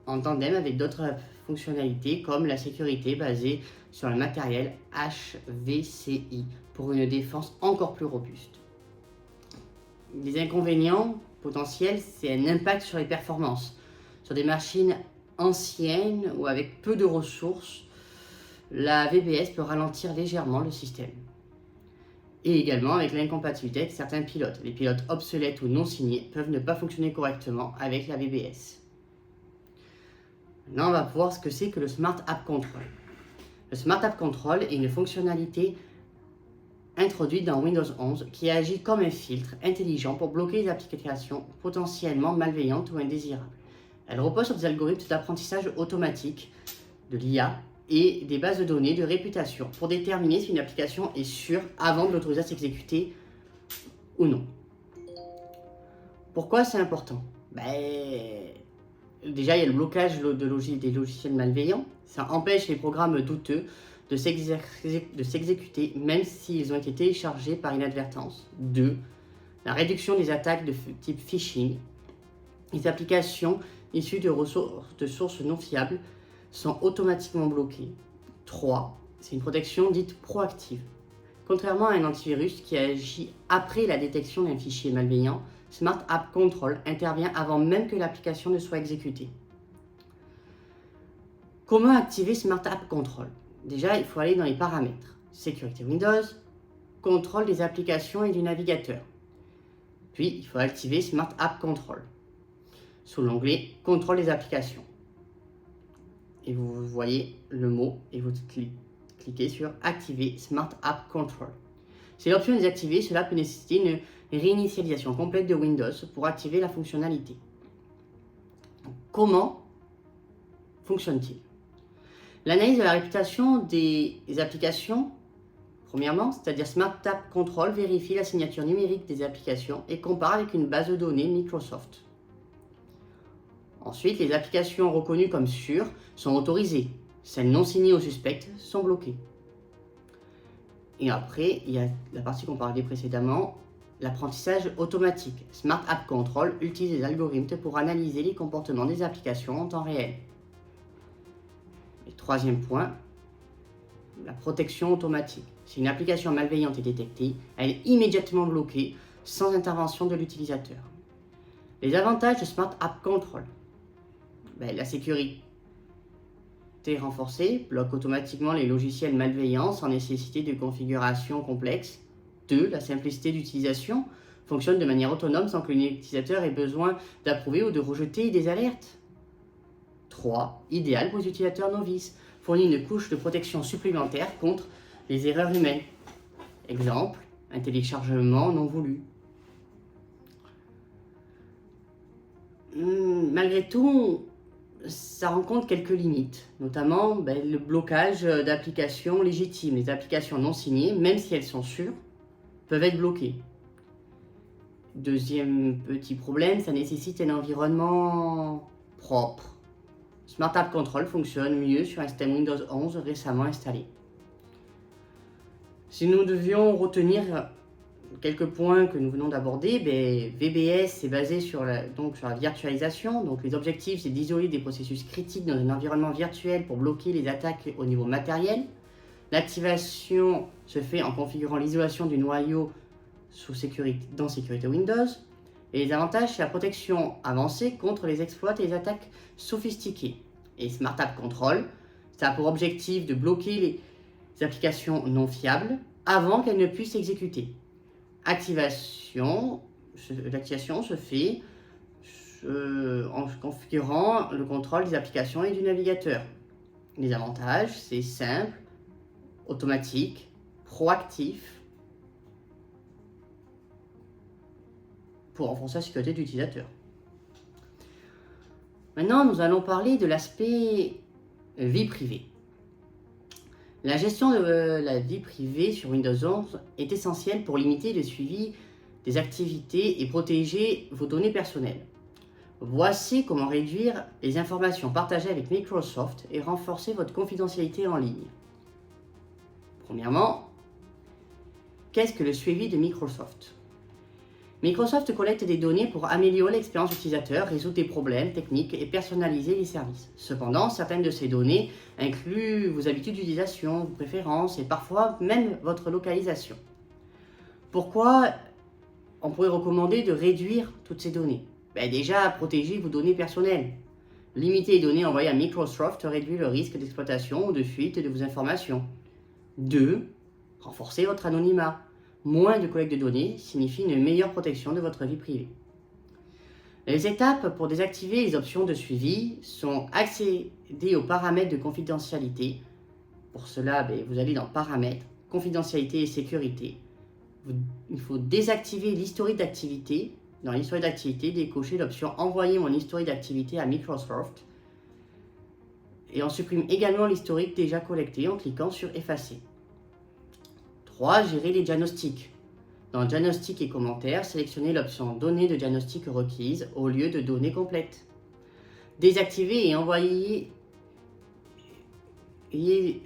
en tandem avec d'autres fonctionnalités comme la sécurité basée sur le matériel HVCI pour une défense encore plus robuste. Les inconvénients potentiels, c'est un impact sur les performances. Sur des machines anciennes ou avec peu de ressources, la VBS peut ralentir légèrement le système. Et également avec l'incompatibilité avec certains pilotes. Les pilotes obsolètes ou non signés peuvent ne pas fonctionner correctement avec la VBS. Maintenant, on va voir ce que c'est que le Smart App Control. Le Smart App Control est une fonctionnalité introduite dans Windows 11 qui agit comme un filtre intelligent pour bloquer les applications potentiellement malveillantes ou indésirables. Elle repose sur des algorithmes d'apprentissage automatique de l'IA et des bases de données de réputation pour déterminer si une application est sûre avant de l'autoriser à s'exécuter ou non. Pourquoi c'est important? Déjà, il y a le blocage des logiciels malveillants. Ça empêche les programmes douteux de s'exécuter même s'ils ont été téléchargés par inadvertance. 2. La réduction des attaques de type phishing. Les applications issues de sources non fiables sont automatiquement bloquées. 3. C'est une protection dite proactive. Contrairement à un antivirus qui agit après la détection d'un fichier malveillant, Smart App Control intervient avant même que l'application ne soit exécutée. Comment activer Smart App Control? Déjà, il faut aller dans les paramètres. Sécurité Windows, contrôle des applications et du navigateur. Puis, il faut activer Smart App Control sous l'onglet Contrôle des applications. Et vous voyez le mot et vous cliquez sur Activer Smart App Control. Si l'option est désactivée, cela peut nécessiter une réinitialisation complète de Windows pour activer la fonctionnalité. Comment fonctionne-t-il? L'analyse de la réputation des applications, premièrement, c'est-à-dire Smart App Control vérifie la signature numérique des applications et compare avec une base de données Microsoft. Ensuite, les applications reconnues comme sûres sont autorisées. Celles non signées ou suspectes sont bloquées. Et après, il y a la partie qu'on parlait précédemment, l'apprentissage automatique. Smart App Control utilise des algorithmes pour analyser les comportements des applications en temps réel. Et troisième point, la protection automatique. Si une application malveillante est détectée, elle est immédiatement bloquée sans intervention de l'utilisateur. Les avantages de Smart App Control. La sécurité renforcée bloque automatiquement les logiciels malveillants sans nécessité de configuration complexe. 2. La simplicité d'utilisation fonctionne de manière autonome sans que l'utilisateur ait besoin d'approuver ou de rejeter des alertes. 3. Idéal pour les utilisateurs novices, fournit une couche de protection supplémentaire contre les erreurs humaines. Exemple, un téléchargement non voulu. Malgré tout, ça rencontre quelques limites, notamment le blocage d'applications légitimes. Les applications non signées, même si elles sont sûres, peuvent être bloquées. Deuxième petit problème, ça nécessite un environnement propre. Smart App Control fonctionne mieux sur un système Windows 11 récemment installé. Si nous devions retenir quelques points que nous venons d'aborder, VBS est basé sur la virtualisation. Donc les objectifs, c'est d'isoler des processus critiques dans un environnement virtuel pour bloquer les attaques au niveau matériel. L'activation se fait en configurant l'isolation du noyau dans Sécurité Windows. Et les avantages, c'est la protection avancée contre les exploits et les attaques sophistiquées. Et Smart App Control, ça a pour objectif de bloquer les applications non fiables avant qu'elles ne puissent exécuter. L'activation se fait en configurant le contrôle des applications et du navigateur. Les avantages, c'est simple, automatique, proactif, pour renforcer la sécurité de l'utilisateur. Maintenant, nous allons parler de l'aspect vie privée. La gestion de la vie privée sur Windows 11 est essentielle pour limiter le suivi des activités et protéger vos données personnelles. Voici comment réduire les informations partagées avec Microsoft et renforcer votre confidentialité en ligne. Premièrement, qu'est-ce que le suivi de Microsoft ? Microsoft collecte des données pour améliorer l'expérience utilisateur, résoudre des problèmes techniques et personnaliser les services. Cependant, certaines de ces données incluent vos habitudes d'utilisation, vos préférences et parfois même votre localisation. Pourquoi on pourrait recommander de réduire toutes ces données ? Déjà, protéger vos données personnelles. Limiter les données envoyées à Microsoft réduit le risque d'exploitation ou de fuite de vos informations. 2. Renforcer votre anonymat. Moins de collecte de données signifie une meilleure protection de votre vie privée. Les étapes pour désactiver les options de suivi sont accéder aux paramètres de confidentialité. Pour cela, vous allez dans Paramètres, Confidentialité et Sécurité. Il faut désactiver l'historique d'activité. Dans l'historique d'activité, décocher l'option Envoyer mon historique d'activité à Microsoft. Et on supprime également l'historique déjà collecté en cliquant sur Effacer. 3. Gérer les diagnostics. Dans Diagnostics et commentaires, sélectionnez l'option Données de diagnostic requises au lieu de données complètes. Désactiver et envoyer les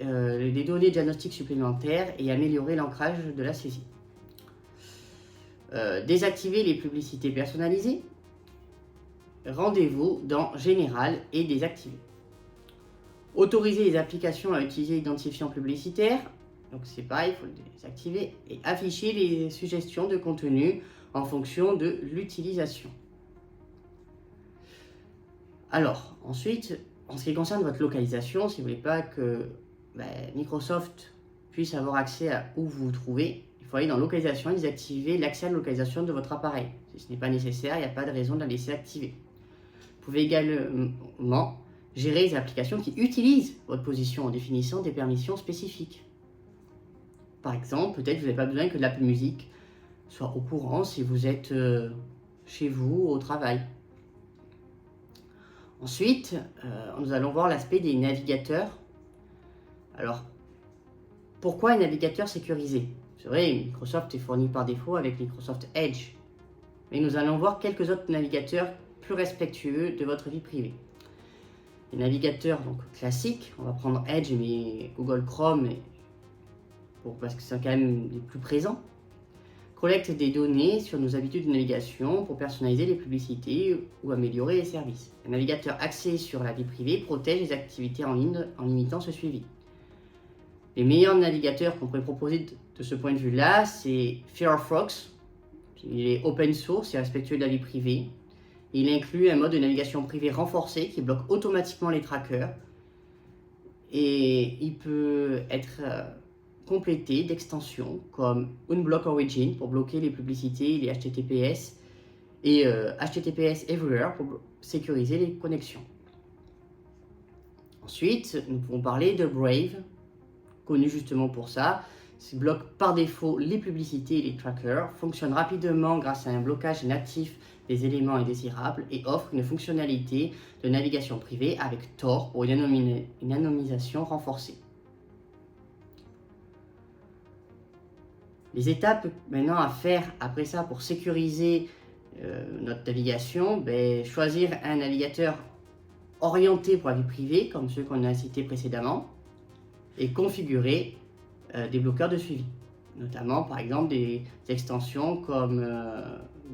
données de diagnostic supplémentaires et améliorer l'ancrage de la saisie. Désactiver les publicités personnalisées. Rendez-vous dans Général et désactiver. Autoriser les applications à utiliser l'identifiant publicitaire. Donc c'est pareil, il faut le désactiver. Et afficher les suggestions de contenu en fonction de l'utilisation. Alors, ensuite, en ce qui concerne votre localisation, si vous ne voulez pas que Microsoft puisse avoir accès à où vous vous trouvez, il faut aller dans Localisation et désactiver l'accès à la localisation de votre appareil. Si ce n'est pas nécessaire, il n'y a pas de raison de la laisser activer. Vous pouvez également gérer les applications qui utilisent votre position en définissant des permissions spécifiques. Par exemple, peut-être que vous n'avez pas besoin que l'Apple Music soit au courant si vous êtes chez vous ou au travail. Ensuite, nous allons voir l'aspect des navigateurs. Alors, pourquoi un navigateur sécurisé ? C'est vrai, Microsoft est fourni par défaut avec Microsoft Edge. Mais nous allons voir quelques autres navigateurs plus respectueux de votre vie privée. Les navigateurs donc, classiques, on va prendre Edge et Google Chrome parce que c'est quand même les plus présents, collectent des données sur nos habitudes de navigation pour personnaliser les publicités ou améliorer les services. Un navigateur axé sur la vie privée protège les activités en ligne en limitant ce suivi. Les meilleurs navigateurs qu'on pourrait proposer de ce point de vue-là, c'est Firefox. Il est open source et respectueux de la vie privée. Il inclut un mode de navigation privée renforcé qui bloque automatiquement les trackers. Et il peut être complété d'extensions comme Unblock Origin pour bloquer les publicités et les HTTPS et HTTPS Everywhere pour sécuriser les connexions. Ensuite, nous pouvons parler de Brave, connu justement pour ça. Il bloque par défaut les publicités et les trackers, fonctionne rapidement grâce à un blocage natif des éléments indésirables et offre une fonctionnalité de navigation privée avec Tor pour une anonymisation renforcée. Les étapes maintenant à faire après ça pour sécuriser notre navigation, choisir un navigateur orienté pour la vie privée comme ceux qu'on a cités précédemment et configurer des bloqueurs de suivi, notamment par exemple des extensions comme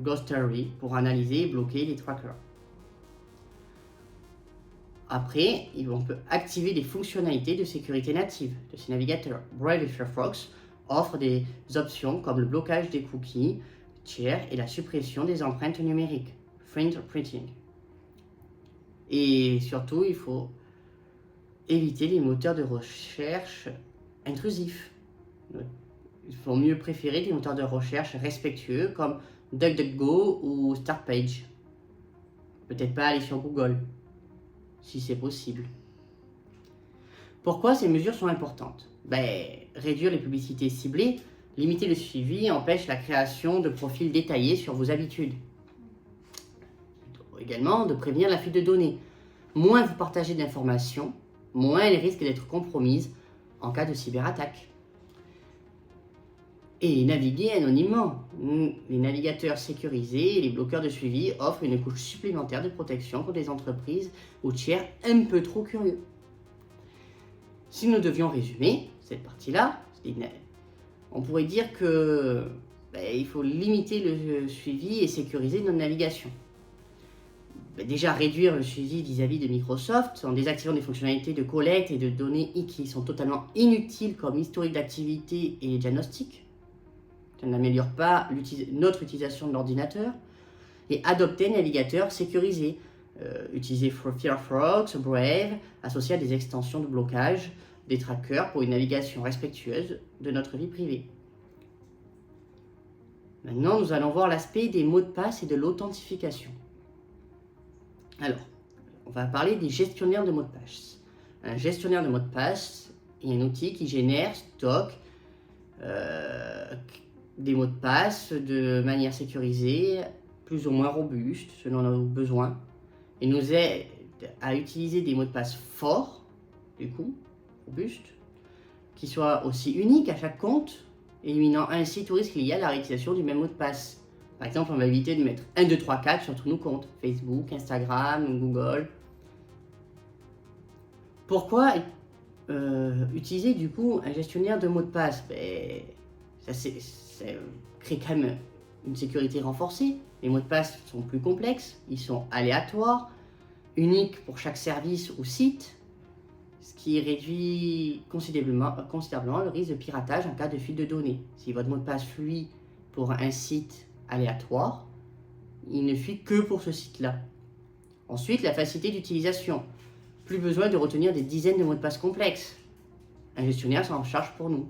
Ghostery pour analyser et bloquer les trackers. Après, on peut activer des fonctionnalités de sécurité natives de ces navigateurs. Brave et Firefox offrent des options comme le blocage des cookies tiers et la suppression des empreintes numériques, fingerprinting. Et surtout, il faut éviter les moteurs de recherche intrusifs. Il faut mieux préférer des moteurs de recherche respectueux comme DuckDuckGo ou Startpage. Peut-être pas aller sur Google, si c'est possible. Pourquoi ces mesures sont importantes? Réduire les publicités ciblées, limiter le suivi empêche la création de profils détaillés sur vos habitudes. Également, de prévenir la fuite de données. Moins vous partagez d'informations, moins elles risquent d'être compromises en cas de cyberattaque. Et naviguer anonymement. Les navigateurs sécurisés et les bloqueurs de suivi offrent une couche supplémentaire de protection contre les entreprises ou tiers un peu trop curieux. Si nous devions résumer cette partie-là, on pourrait dire que il faut limiter le suivi et sécuriser notre navigation. Déjà réduire le suivi vis-à-vis de Microsoft en désactivant des fonctionnalités de collecte et de données qui sont totalement inutiles comme l'historique d'activité et les diagnostics. Ça n'améliore pas notre utilisation de l'ordinateur. Et adopter un navigateur sécurisé. Utiliser Firefox, Brave, associé à des extensions de blocage, des trackers pour une navigation respectueuse de notre vie privée. Maintenant, nous allons voir l'aspect des mots de passe et de l'authentification. Alors, on va parler des gestionnaires de mots de passe. Un gestionnaire de mots de passe est un outil qui génère, stocke des mots de passe de manière sécurisée, plus ou moins robuste selon nos besoins, et nous aide à utiliser des mots de passe forts, du coup, robustes, qui soient aussi uniques à chaque compte, éliminant ainsi tout risque lié à la réutilisation du même mot de passe. Par exemple, on va éviter de mettre 1, 2, 3, 4 sur tous nos comptes, Facebook, Instagram, Google. Pourquoi utiliser du coup un gestionnaire de mots de passe? Ça crée quand même une sécurité renforcée. Les mots de passe sont plus complexes, ils sont aléatoires, uniques pour chaque service ou site, ce qui réduit considérablement le risque de piratage en cas de fuite de données. Si votre mot de passe fuit pour un site aléatoire, il ne fuit que pour ce site-là. Ensuite, la facilité d'utilisation. Plus besoin de retenir des dizaines de mots de passe complexes. Un gestionnaire s'en charge pour nous.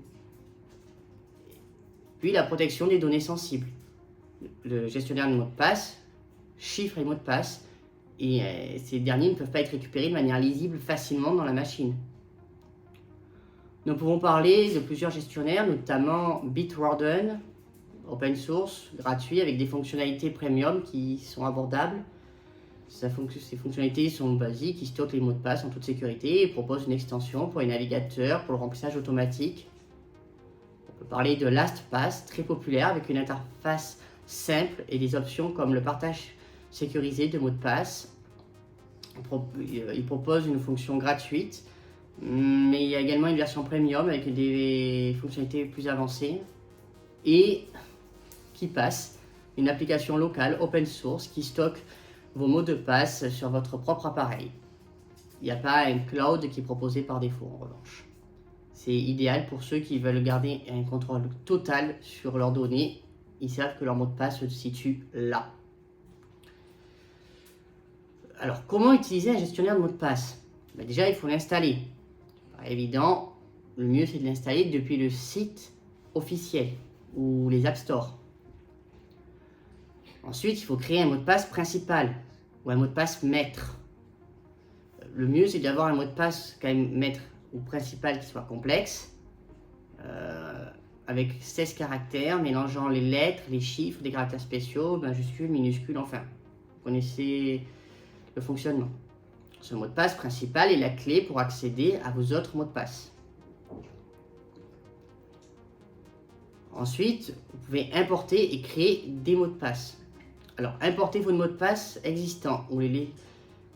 Puis la protection des données sensibles. Le gestionnaire de mots de passe chiffre les mots de passe et ces derniers ne peuvent pas être récupérés de manière lisible facilement dans la machine. Nous pouvons parler de plusieurs gestionnaires, notamment Bitwarden, open source, gratuit, avec des fonctionnalités premium qui sont abordables. Ces fonctionnalités sont basiques, ils stockent les mots de passe en toute sécurité et proposent une extension pour les navigateurs pour le remplissage automatique. On peut parler de LastPass, très populaire, avec une interface simple et des options comme le partage sécurisé de mots de passe. Il propose une fonction gratuite, mais il y a également une version premium avec des fonctionnalités plus avancées. Et KeePass, une application locale open source qui stocke vos mots de passe sur votre propre appareil. Il n'y a pas un cloud qui est proposé par défaut en revanche. C'est idéal pour ceux qui veulent garder un contrôle total sur leurs données. Ils savent que leur mot de passe se situe là. Alors, comment utiliser un gestionnaire de mots de passe? Déjà, il faut l'installer. C'est pas évident. Le mieux, c'est de l'installer depuis le site officiel ou les App Store. Ensuite, il faut créer un mot de passe principal ou un mot de passe maître. Le mieux, c'est d'avoir un mot de passe quand même maître ou principal qui soit complexe, avec 16 caractères, mélangeant les lettres, les chiffres, des caractères spéciaux, majuscules, minuscules, enfin, vous connaissez le fonctionnement. Ce mot de passe principal est la clé pour accéder à vos autres mots de passe. Ensuite, vous pouvez importer et créer des mots de passe. Alors, importez vos mots de passe existants ou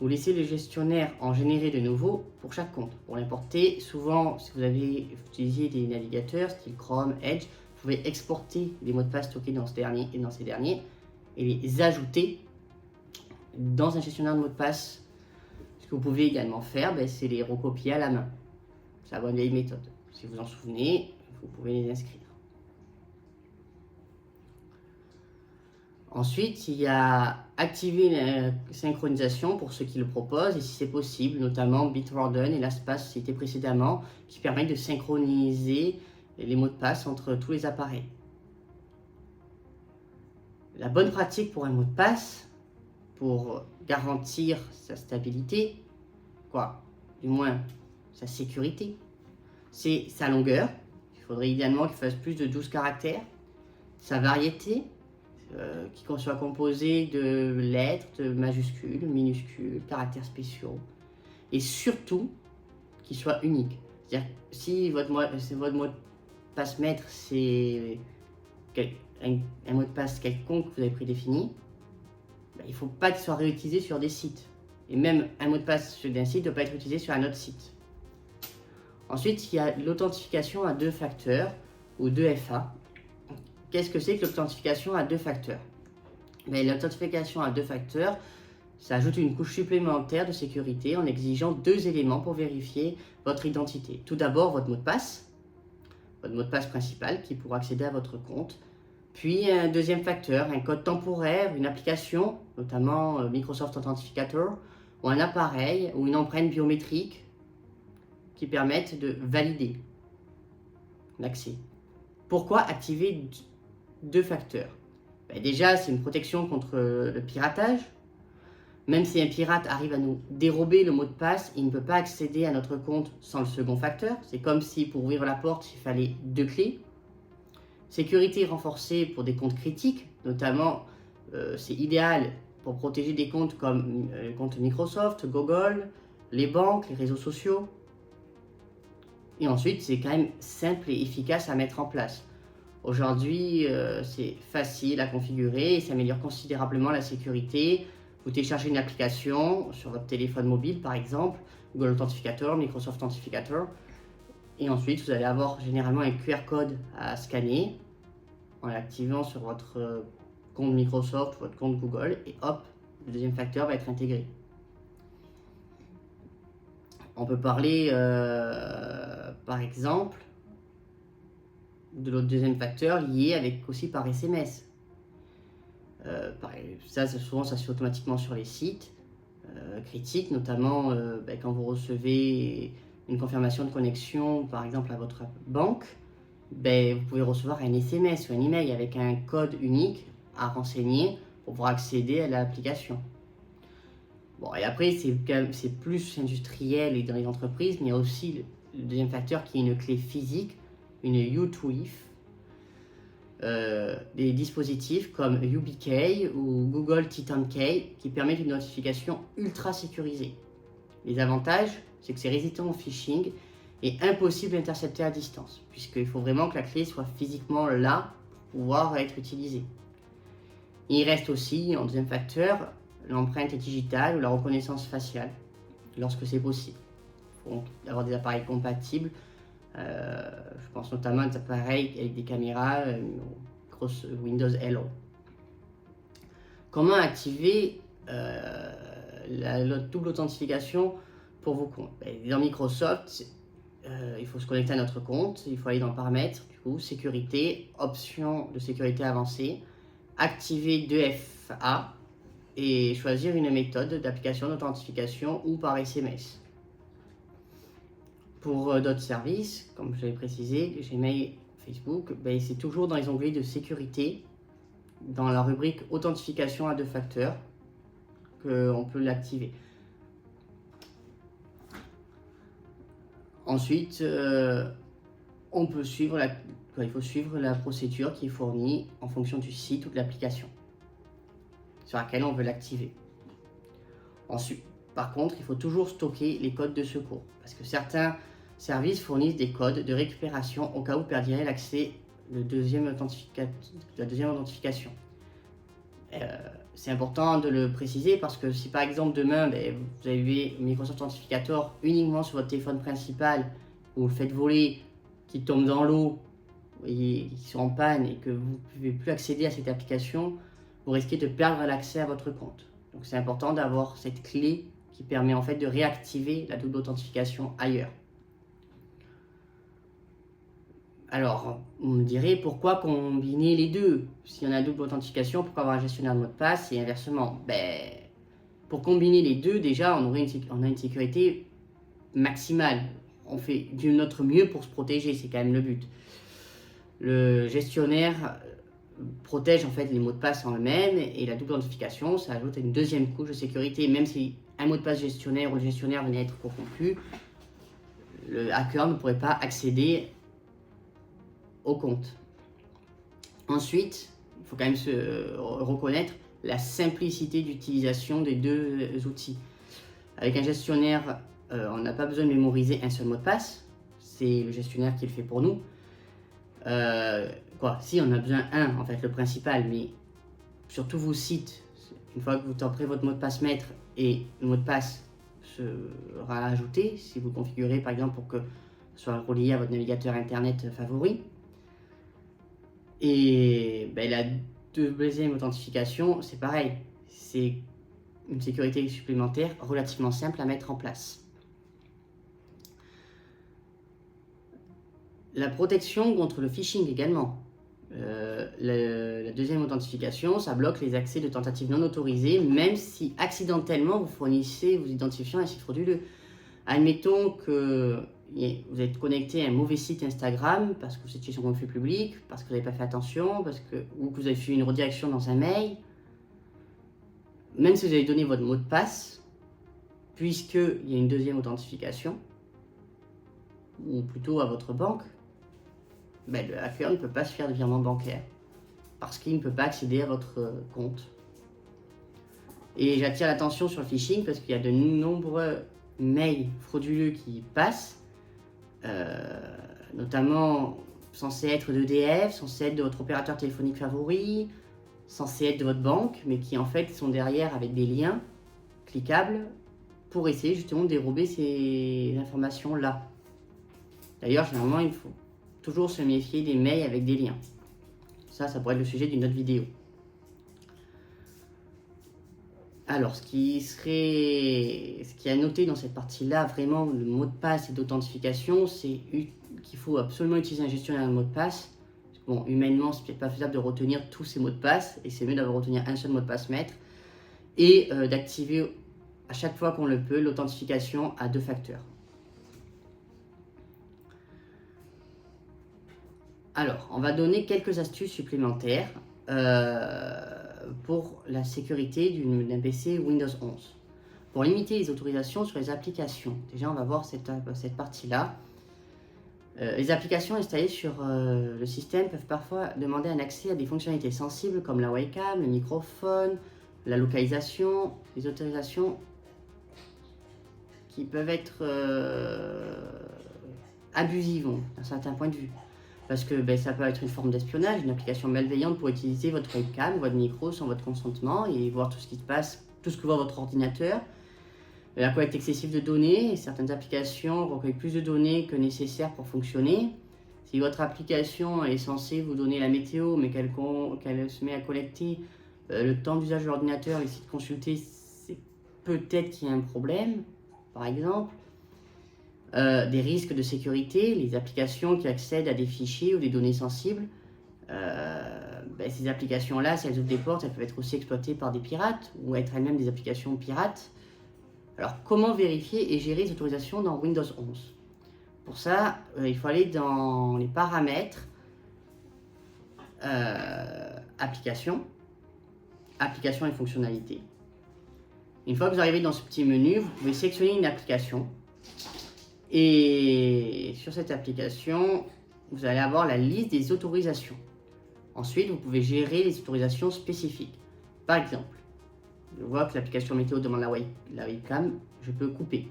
laissez le gestionnaire en générer de nouveaux pour chaque compte. Pour l'importer, souvent, si vous avez utilisé des navigateurs style Chrome, Edge, vous pouvez exporter les mots de passe stockés dans ces derniers et les ajouter dans un gestionnaire de mots de passe. que vous pouvez également faire, c'est les recopier à la main. C'est la bonne vieille méthode. Si vous en souvenez, vous pouvez les inscrire. Ensuite, il y a activer la synchronisation pour ceux qui le proposent, et si c'est possible, notamment Bitwarden et LastPass cités précédemment, qui permettent de synchroniser les mots de passe entre tous les appareils. La bonne pratique pour un mot de passe, pour garantir sa stabilité, du moins sa sécurité, c'est sa longueur. Il faudrait idéalement qu'il fasse plus de 12 caractères. Sa variété, qui soit composée de lettres, de majuscules, minuscules, caractères spéciaux. Et surtout, qu'il soit unique. C'est-à-dire si votre mot de passe maître, c'est un mot de passe quelconque que vous avez prédéfini, il ne faut pas qu'il soit réutilisé sur des sites. Et même un mot de passe d'un site ne doit pas être utilisé sur un autre site. Ensuite, il y a l'authentification à 2 facteurs, ou 2FA. Qu'est-ce que c'est que l'authentification à 2 facteurs? L'authentification à 2 facteurs, ça ajoute une couche supplémentaire de sécurité en exigeant 2 éléments pour vérifier votre identité. Tout d'abord, votre mot de passe principal qui pourra accéder à votre compte. Puis un deuxième facteur, un code temporaire, une application, notamment Microsoft Authenticator, ou un appareil ou une empreinte biométrique qui permettent de valider l'accès. Pourquoi activer 2 facteurs? Déjà, c'est une protection contre le piratage. Même si un pirate arrive à nous dérober le mot de passe, il ne peut pas accéder à notre compte sans le second facteur. C'est comme si pour ouvrir la porte, il fallait 2 clés. Sécurité renforcée pour des comptes critiques, notamment c'est idéal pour protéger des comptes comme le compte Microsoft, Google, les banques, les réseaux sociaux. Et ensuite, c'est quand même simple et efficace à mettre en place. Aujourd'hui, c'est facile à configurer et ça améliore considérablement la sécurité. Vous téléchargez une application sur votre téléphone mobile, par exemple, Google Authenticator, Microsoft Authenticator, et ensuite vous allez avoir généralement un QR code à scanner en l'activant sur votre compte Microsoft ou votre compte Google, et hop, le deuxième facteur va être intégré. On peut parler, par exemple, de l'autre deuxième facteur lié avec aussi par SMS. Souvent ça se fait automatiquement sur les sites critiques, notamment quand vous recevez une confirmation de connexion, par exemple à votre banque, vous pouvez recevoir un SMS ou un email avec un code unique à renseigner pour pouvoir accéder à l'application. Bon, et après, c'est plus industriel et dans les entreprises, mais il y a aussi le deuxième facteur qui est une clé physique, une U2IF. Des dispositifs comme YubiKey ou Google Titan Key qui permettent une notification ultra sécurisée. Les avantages, c'est que c'est résistant au phishing et impossible d'intercepter à distance, puisqu'il faut vraiment que la clé soit physiquement là pour pouvoir être utilisée. Il reste aussi, en deuxième facteur, l'empreinte digitale ou la reconnaissance faciale, lorsque c'est possible. Il faut avoir des appareils compatibles. Je pense notamment à des appareils avec des caméras Windows Hello. Comment activer la double authentification pour vos comptes? Dans Microsoft, il faut se connecter à notre compte, il faut aller dans Paramètres, Sécurité, Options de sécurité avancée, activer 2FA et choisir une méthode d'application d'authentification ou par SMS. Pour d'autres services, comme je l'ai précisé, Gmail, Facebook, c'est toujours dans les onglets de sécurité, dans la rubrique authentification à 2 facteurs, qu'on peut l'activer. Ensuite, il faut suivre la procédure qui est fournie en fonction du site ou de l'application sur laquelle on veut l'activer. Ensuite, par contre, il faut toujours stocker les codes de secours, parce que certains services fournissent des codes de récupération au cas où vous perdiez l'accès de la deuxième authentification. C'est important de le préciser parce que si par exemple demain vous avez Microsoft Authenticator uniquement sur votre téléphone principal, ou vous le faites voler, qui tombe dans l'eau et qui sont en panne et que vous ne pouvez plus accéder à cette application, vous risquez de perdre l'accès à votre compte. Donc c'est important d'avoir cette clé qui permet en fait de réactiver la double authentification ailleurs. Alors, vous me direz, pourquoi combiner les deux? S'il y en a double authentification, pourquoi avoir un gestionnaire de mot de passe et inversement? Pour combiner les deux, déjà, on a une sécurité maximale. On fait de notre mieux pour se protéger, c'est quand même le but. Le gestionnaire protège en fait les mots de passe en eux-mêmes et la double authentification, ça ajoute une deuxième couche de sécurité. Même si un mot de passe gestionnaire ou le gestionnaire venait à être corrompu, le hacker ne pourrait pas accéder au compte. Ensuite, il faut quand même se reconnaître la simplicité d'utilisation des deux outils. Avec un gestionnaire, on n'a pas besoin de mémoriser un seul mot de passe, c'est le gestionnaire qui le fait pour nous. Si on a besoin en fait, le principal, mais sur tous vos sites, une fois que vous taperez votre mot de passe maître et le mot de passe sera ajouté, si vous configurez par exemple pour que ce soit relié à votre navigateur internet favori. Et la deuxième authentification, c'est pareil, c'est une sécurité supplémentaire relativement simple à mettre en place. La protection contre le phishing également. La deuxième authentification, ça bloque les accès de tentatives non autorisées, même si accidentellement vous fournissez vos identifiants à un site frauduleux. Admettons que vous êtes connecté à un mauvais site Instagram parce que vous étiez sur un flux public, parce que vous n'avez pas fait attention, ou que vous avez fait une redirection dans un mail. Même si vous avez donné votre mot de passe, puisqu'il y a une deuxième authentification, ou plutôt à votre banque, le hacker ne peut pas se faire de virement bancaire parce qu'il ne peut pas accéder à votre compte. Et j'attire l'attention sur le phishing parce qu'il y a de nombreux mails frauduleux qui passent, notamment censés être d'EDF, censés être de votre opérateur téléphonique favori, censés être de votre banque, mais qui en fait sont derrière avec des liens cliquables pour essayer justement de dérober ces informations-là. D'ailleurs, généralement, il faut toujours se méfier des mails avec des liens. Ça pourrait être le sujet d'une autre vidéo. Alors, ce qui est à noter dans cette partie-là, vraiment, le mot de passe et d'authentification, c'est qu'il faut absolument utiliser un gestionnaire de mot de passe. Bon, humainement, c'est peut-être pas faisable de retenir tous ces mots de passe, et c'est mieux d'avoir retenir un seul mot de passe maître, et d'activer à chaque fois qu'on le peut l'authentification à 2 facteurs. Alors, on va donner quelques astuces supplémentaires pour la sécurité d'un PC Windows 11. Pour limiter les autorisations sur les applications, déjà on va voir cette partie-là. Les applications installées sur le système peuvent parfois demander un accès à des fonctionnalités sensibles comme la webcam, le microphone, la localisation, les autorisations qui peuvent être abusives d'un certain point de vue. Parce que ça peut être une forme d'espionnage, une application malveillante pour utiliser votre webcam, votre micro sans votre consentement et voir tout ce qui se passe, tout ce que voit votre ordinateur. La collecte excessive de données, certaines applications recueillent plus de données que nécessaire pour fonctionner. Si votre application est censée vous donner la météo, mais qu'elle se met à collecter le temps d'usage de l'ordinateur, les sites consultés, c'est peut-être qu'il y a un problème, par exemple. Des risques de sécurité, les applications qui accèdent à des fichiers ou des données sensibles, ces applications-là, si elles ouvrent des portes, elles peuvent être aussi exploitées par des pirates ou être elles-mêmes des applications pirates. Alors, comment vérifier et gérer les autorisations dans Windows 11? Pour ça, il faut aller dans les paramètres, applications et fonctionnalités. Une fois que vous arrivez dans ce petit menu, vous pouvez sélectionner une application. Et sur cette application, vous allez avoir la liste des autorisations. Ensuite, vous pouvez gérer les autorisations spécifiques. Par exemple, je vois que l'application météo demande la webcam, je peux couper.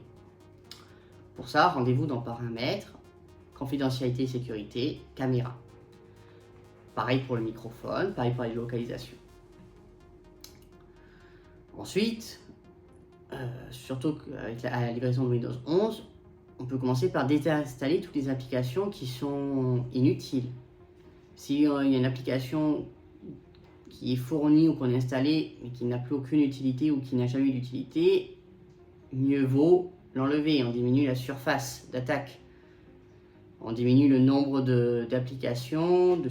Pour ça, rendez-vous dans Paramètres, Confidentialité et sécurité, Caméra. Pareil pour le microphone, pareil pour les localisations. Ensuite, surtout avec la livraison de Windows 11, on peut commencer par désinstaller toutes les applications qui sont inutiles. S'il y a une application qui est fournie ou qu'on a installée mais qui n'a plus aucune utilité ou qui n'a jamais eu d'utilité, mieux vaut l'enlever. On diminue la surface d'attaque. On diminue le nombre d'applications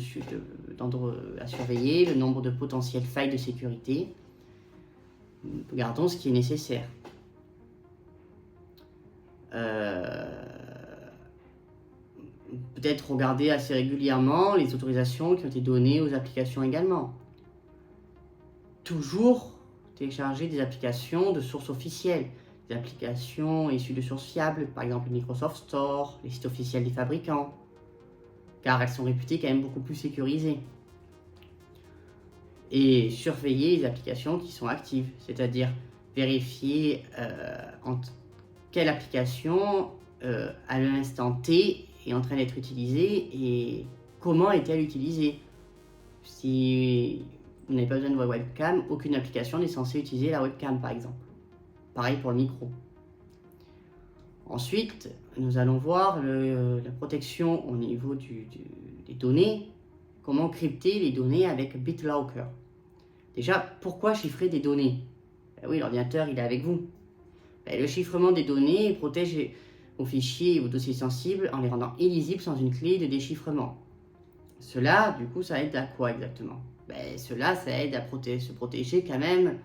d'endroits à surveiller, le nombre de potentielles failles de sécurité. Gardons ce qui est nécessaire. Peut-être regarder assez régulièrement les autorisations qui ont été données aux applications également. Toujours télécharger des applications de sources officielles, des applications issues de sources fiables, par exemple le Microsoft Store, les sites officiels des fabricants, car elles sont réputées quand même beaucoup plus sécurisées. Et surveiller les applications qui sont actives, c'est-à-dire vérifier quelle application à l'instant T est en train d'être utilisée et comment est-elle utilisée. Si vous n'avez pas besoin de webcam, aucune application n'est censée utiliser la webcam par exemple. Pareil pour le micro. Ensuite, nous allons voir la protection au niveau des données, comment crypter les données avec BitLocker. Déjà, pourquoi chiffrer des données? Ben oui, l'ordinateur il est avec vous. Ben, le chiffrement des données protège vos fichiers et vos dossiers sensibles en les rendant illisibles sans une clé de déchiffrement. Cela, du coup, ça aide à quoi exactement? Ben, cela, ça aide à se protéger quand même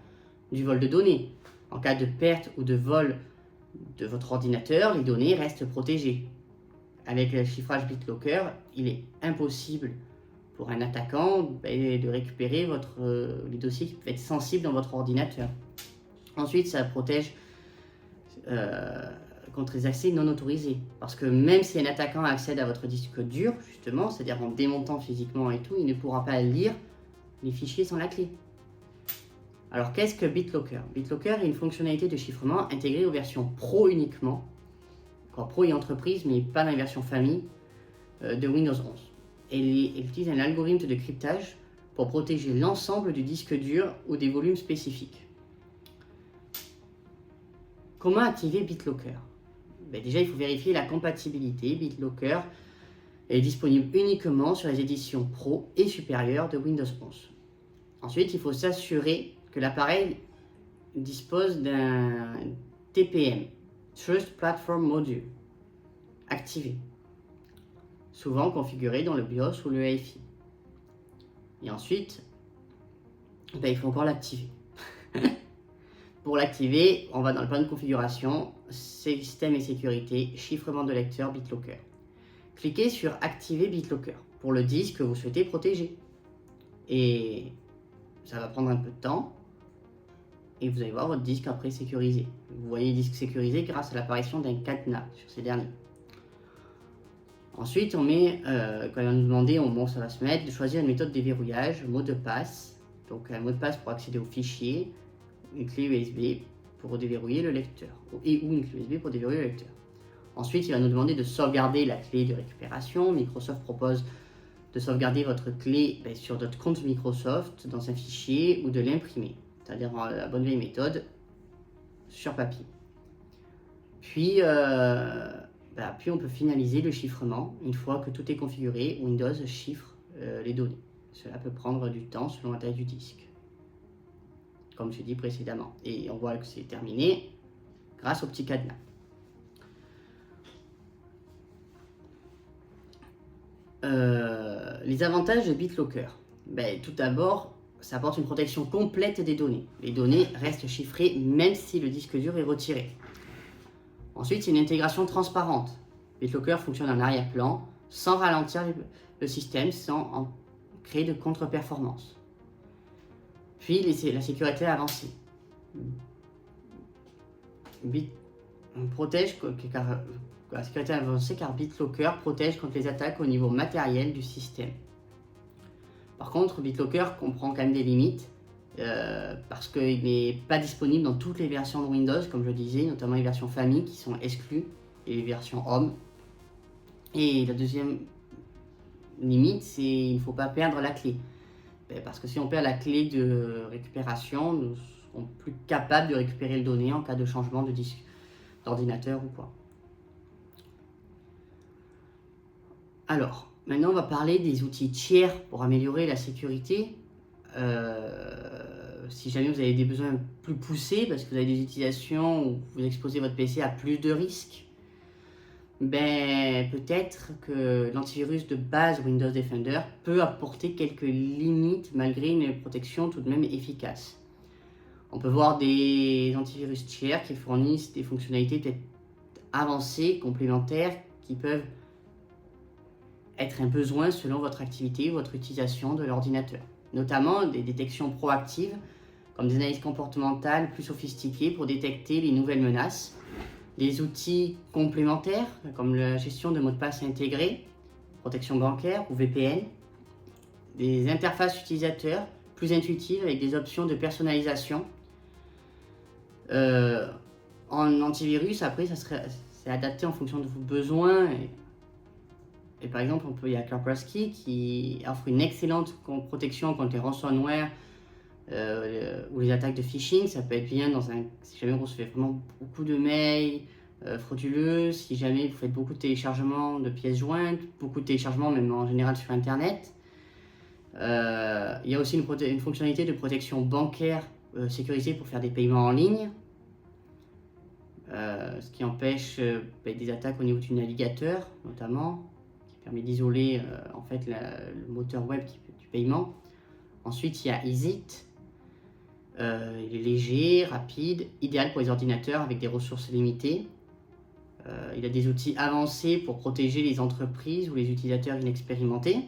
du vol de données. En cas de perte ou de vol de votre ordinateur, les données restent protégées. Avec le chiffrage BitLocker, il est impossible pour un attaquant de récupérer les dossiers qui peuvent être sensibles dans votre ordinateur. Ensuite, ça protège contre les accès non autorisés. Parce que même si un attaquant accède à votre disque dur, justement, c'est-à-dire en démontant physiquement et tout, il ne pourra pas lire les fichiers sans la clé. Alors qu'est-ce que BitLocker? BitLocker est une fonctionnalité de chiffrement intégrée aux versions Pro uniquement, Pro et entreprise, mais pas dans les versions famille de Windows 11. Elle utilise un algorithme de cryptage pour protéger l'ensemble du disque dur ou des volumes spécifiques. Comment activer BitLocker? Déjà, il faut vérifier la compatibilité. BitLocker est disponible uniquement sur les éditions Pro et supérieures de Windows 11. Ensuite, il faut s'assurer que l'appareil dispose d'un TPM, Trust Platform Module, activé, souvent configuré dans le BIOS ou le EFI. Et ensuite, il faut encore l'activer. Pour l'activer, on va dans le panneau de configuration, système et sécurité, chiffrement de lecteur BitLocker. Cliquez sur activer BitLocker pour le disque que vous souhaitez protéger. Et ça va prendre un peu de temps. Et vous allez voir votre disque après sécurisé. Vous voyez le disque sécurisé grâce à l'apparition d'un cadenas sur ces derniers. Ensuite, quand il va nous demander, ça va se mettre de choisir une méthode de déverrouillage, mot de passe. Donc un mot de passe pour accéder au fichier, une clé USB pour déverrouiller le lecteur, ou une clé USB pour déverrouiller le lecteur. Ensuite, il va nous demander de sauvegarder la clé de récupération. Microsoft propose de sauvegarder votre clé sur votre compte Microsoft dans un fichier ou de l'imprimer, c'est-à-dire la bonne vieille méthode sur papier. Puis on peut finaliser le chiffrement. Une fois que tout est configuré, Windows chiffre les données. Cela peut prendre du temps selon la taille du disque, comme je l'ai dit précédemment. Et on voit que c'est terminé grâce au petit cadenas. Les avantages de BitLocker. Tout d'abord, ça apporte une protection complète des données. Les données restent chiffrées même si le disque dur est retiré. Ensuite, c'est une intégration transparente. BitLocker fonctionne en arrière-plan sans ralentir le système, sans créer de contre-performance. Puis, la sécurité avancée. La sécurité avancée car BitLocker protège contre les attaques au niveau matériel du système. Par contre, BitLocker comprend quand même des limites parce qu'il n'est pas disponible dans toutes les versions de Windows, comme je le disais, notamment les versions famille qui sont exclues et les versions Home. Et la deuxième limite, c'est qu'il ne faut pas perdre la clé. Parce que si on perd la clé de récupération, nous serons plus capables de récupérer les données en cas de changement de disque, d'ordinateur ou quoi. Alors, maintenant on va parler des outils tiers pour améliorer la sécurité. si jamais vous avez des besoins plus poussés, parce que vous avez des utilisations où vous exposez votre PC à plus de risques, ben, peut-être que l'antivirus de base Windows Defender peut apporter quelques limites malgré une protection tout de même efficace. On peut voir des antivirus tiers qui fournissent des fonctionnalités peut-être avancées, complémentaires, qui peuvent être un besoin selon votre activité ou votre utilisation de l'ordinateur. Notamment des détections proactives, comme des analyses comportementales plus sophistiquées pour détecter les nouvelles menaces. Des outils complémentaires, comme la gestion de mots de passe intégrés, protection bancaire ou VPN. Des interfaces utilisateurs plus intuitives avec des options de personnalisation. En antivirus, après, c'est adapté en fonction de vos besoins. Et par exemple, il y a Kaspersky qui offre une excellente protection contre les ransomware ou les attaques de phishing. Ça peut être bien si jamais vous recevez vraiment beaucoup de mails frauduleux, si jamais vous faites beaucoup de téléchargements de pièces jointes, beaucoup de téléchargements même en général sur Internet. Il y a aussi une fonctionnalité de protection bancaire sécurisée pour faire des paiements en ligne. Ce qui empêche des attaques au niveau du navigateur, notamment, qui permet d'isoler en fait le moteur web du paiement. Ensuite, il y a EasyIt. Il est léger, rapide, idéal pour les ordinateurs avec des ressources limitées. Il a des outils avancés pour protéger les entreprises ou les utilisateurs inexpérimentés.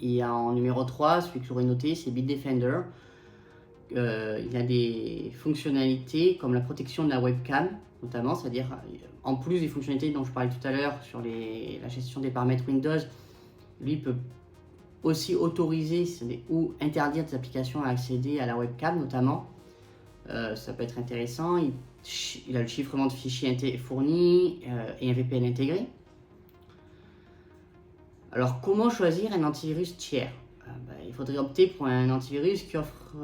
Et en numéro 3, celui que j'aurais noté, c'est Bitdefender. Il a des fonctionnalités comme la protection de la webcam, notamment, c'est-à-dire en plus des fonctionnalités dont je parlais tout à l'heure sur la gestion des paramètres Windows, lui peut aussi autoriser ou interdire des applications à accéder à la webcam, notamment. Ça peut être intéressant. Il a le chiffrement de fichiers fourni et un VPN intégré. Alors, comment choisir un antivirus tiers ? Il faudrait opter pour un antivirus qui offre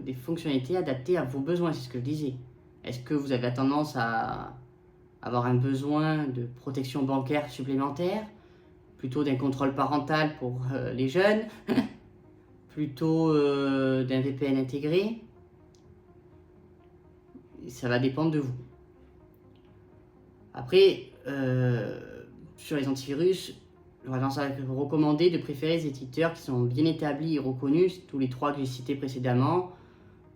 des fonctionnalités adaptées à vos besoins, c'est ce que je disais. Est-ce que vous avez tendance à avoir un besoin de protection bancaire supplémentaire, plutôt d'un contrôle parental pour les jeunes, plutôt d'un VPN intégré? Ça va dépendre de vous. Après, sur les antivirus, j'aurais tendance à vous recommander de préférer les éditeurs qui sont bien établis et reconnus, tous les 3 que j'ai cités précédemment,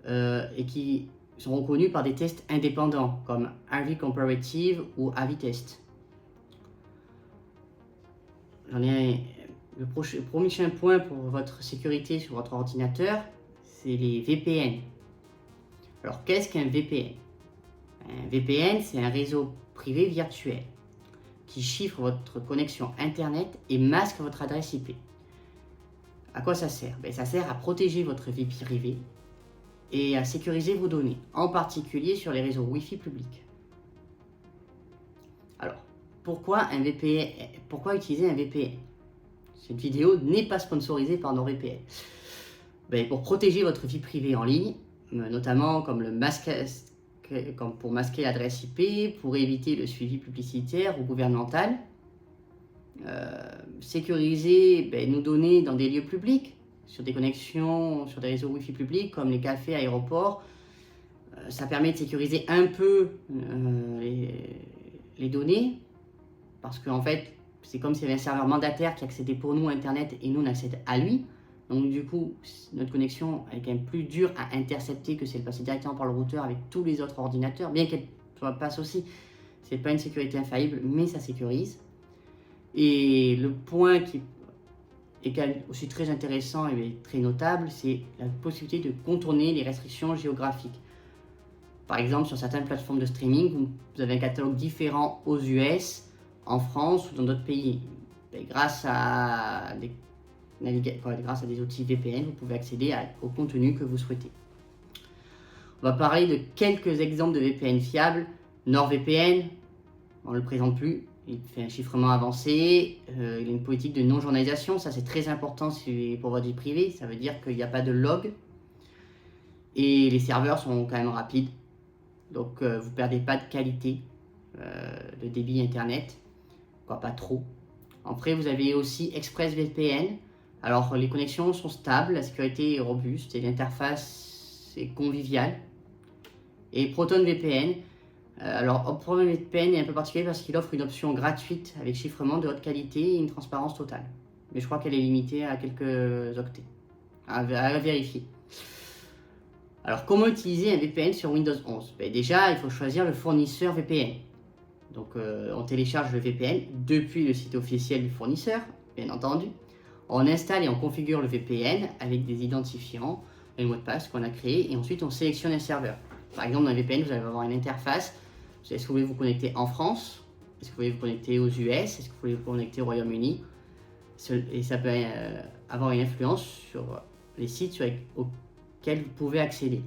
et qui sont reconnus par des tests indépendants, comme AV Comparative ou AV-Test. Le prochain point pour votre sécurité sur votre ordinateur, c'est les VPN. Alors, qu'est-ce qu'un VPN ? Un VPN, c'est un réseau privé virtuel qui chiffre votre connexion Internet et masque votre adresse IP. À quoi ça sert ? Ça sert à protéger votre vie privée et à sécuriser vos données, en particulier sur les réseaux Wi-Fi publics. Alors, pourquoi utiliser un VPN ? Cette vidéo n'est pas sponsorisée par NordVPN. Pour protéger votre vie privée en ligne, notamment comme pour masquer l'adresse IP, pour éviter le suivi publicitaire ou gouvernemental, sécuriser nos données dans des lieux publics, sur des connexions, sur des réseaux Wi-Fi publics comme les cafés, aéroports. Ça permet de sécuriser un peu les données, parce qu'en fait, c'est comme s'il y avait un serveur mandataire qui accédait pour nous à Internet et nous on accède à lui. Donc du coup, notre connexion est quand même plus dure à intercepter que si elle passait directement par le routeur avec tous les autres ordinateurs, bien qu'elle passe aussi. C'est pas une sécurité infaillible, mais ça sécurise. Et le point qui est aussi très intéressant et très notable, c'est la possibilité de contourner les restrictions géographiques. Par exemple, sur certaines plateformes de streaming, vous avez un catalogue différent aux US, en France ou dans d'autres pays. Grâce à des outils VPN, vous pouvez accéder au contenu que vous souhaitez. On va parler de quelques exemples de VPN fiables. NordVPN, on ne le présente plus, il fait un chiffrement avancé, il a une politique de non-journalisation, ça c'est très important pour votre vie privée, ça veut dire qu'il n'y a pas de log, et les serveurs sont quand même rapides, donc vous ne perdez pas de qualité de débit internet, pas trop. Après vous avez aussi ExpressVPN, Alors les connexions sont stables, la sécurité est robuste et l'interface est conviviale. Et Proton VPN, alors Proton VPN est un peu particulier parce qu'il offre une option gratuite avec chiffrement de haute qualité et une transparence totale. Mais je crois qu'elle est limitée à quelques octets, à vérifier. Alors comment utiliser un VPN sur Windows 11? Déjà, il faut choisir le fournisseur VPN. Donc on télécharge le VPN depuis le site officiel du fournisseur, bien entendu. On installe et on configure le VPN avec des identifiants et le mot de passe qu'on a créé, et ensuite on sélectionne un serveur. Par exemple, dans un VPN, vous allez avoir une interface. Est-ce que vous voulez vous connecter en France? Est-ce que vous voulez vous connecter aux US? Est-ce que vous voulez vous connecter au Royaume-Uni? Et ça peut avoir une influence sur les sites auxquels vous pouvez accéder.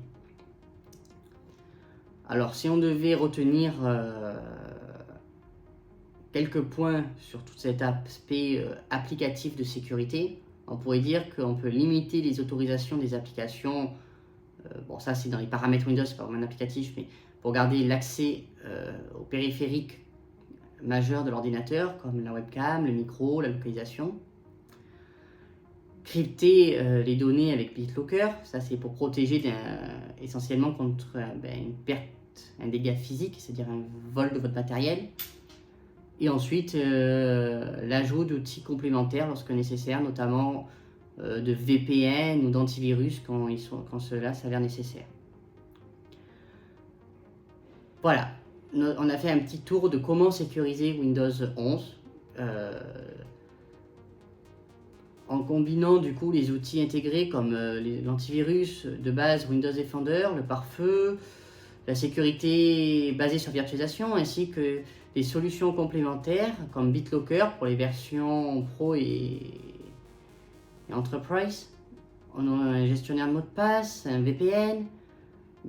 Alors, si on devait retenir quelques points sur tout cet aspect applicatif de sécurité, on pourrait dire qu'on peut limiter les autorisations des applications. Bon, ça c'est dans les paramètres Windows, c'est pas vraiment un applicatif, mais pour garder l'accès aux périphériques majeurs de l'ordinateur, comme la webcam, le micro, la localisation. Crypter les données avec BitLocker, ça c'est pour protéger essentiellement contre une perte, un dégât physique, c'est-à-dire un vol de votre matériel. Et ensuite, l'ajout d'outils complémentaires lorsque nécessaire, notamment de VPN ou d'antivirus quand cela s'avère nécessaire. Voilà, on a fait un petit tour de comment sécuriser Windows 11 en combinant du coup les outils intégrés comme l'antivirus de base Windows Defender, le pare-feu, la sécurité basée sur virtualisation, ainsi que des solutions complémentaires comme BitLocker pour les versions Pro et Enterprise. On a un gestionnaire de mots de passe, un VPN.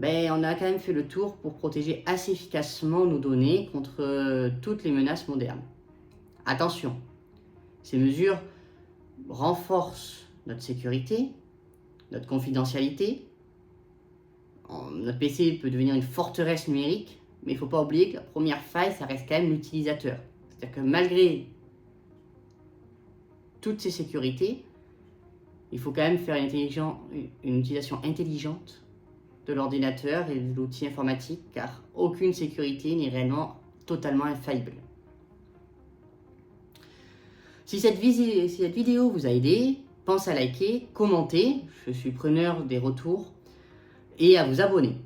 On a quand même fait le tour pour protéger assez efficacement nos données contre toutes les menaces modernes. Attention, ces mesures renforcent notre sécurité, notre confidentialité. Notre PC peut devenir une forteresse numérique, mais il ne faut pas oublier que la première faille, ça reste quand même l'utilisateur. C'est-à-dire que malgré toutes ces sécurités, il faut quand même faire une utilisation intelligente de l'ordinateur et de l'outil informatique, car aucune sécurité n'est réellement totalement infaillible. Si cette vidéo vous a aidé, pensez à liker, commenter, je suis preneur des retours, et à vous abonner.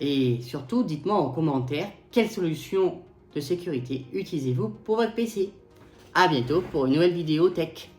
Et surtout, dites-moi en commentaire quelle solution de sécurité utilisez-vous pour votre PC. A bientôt pour une nouvelle vidéo tech.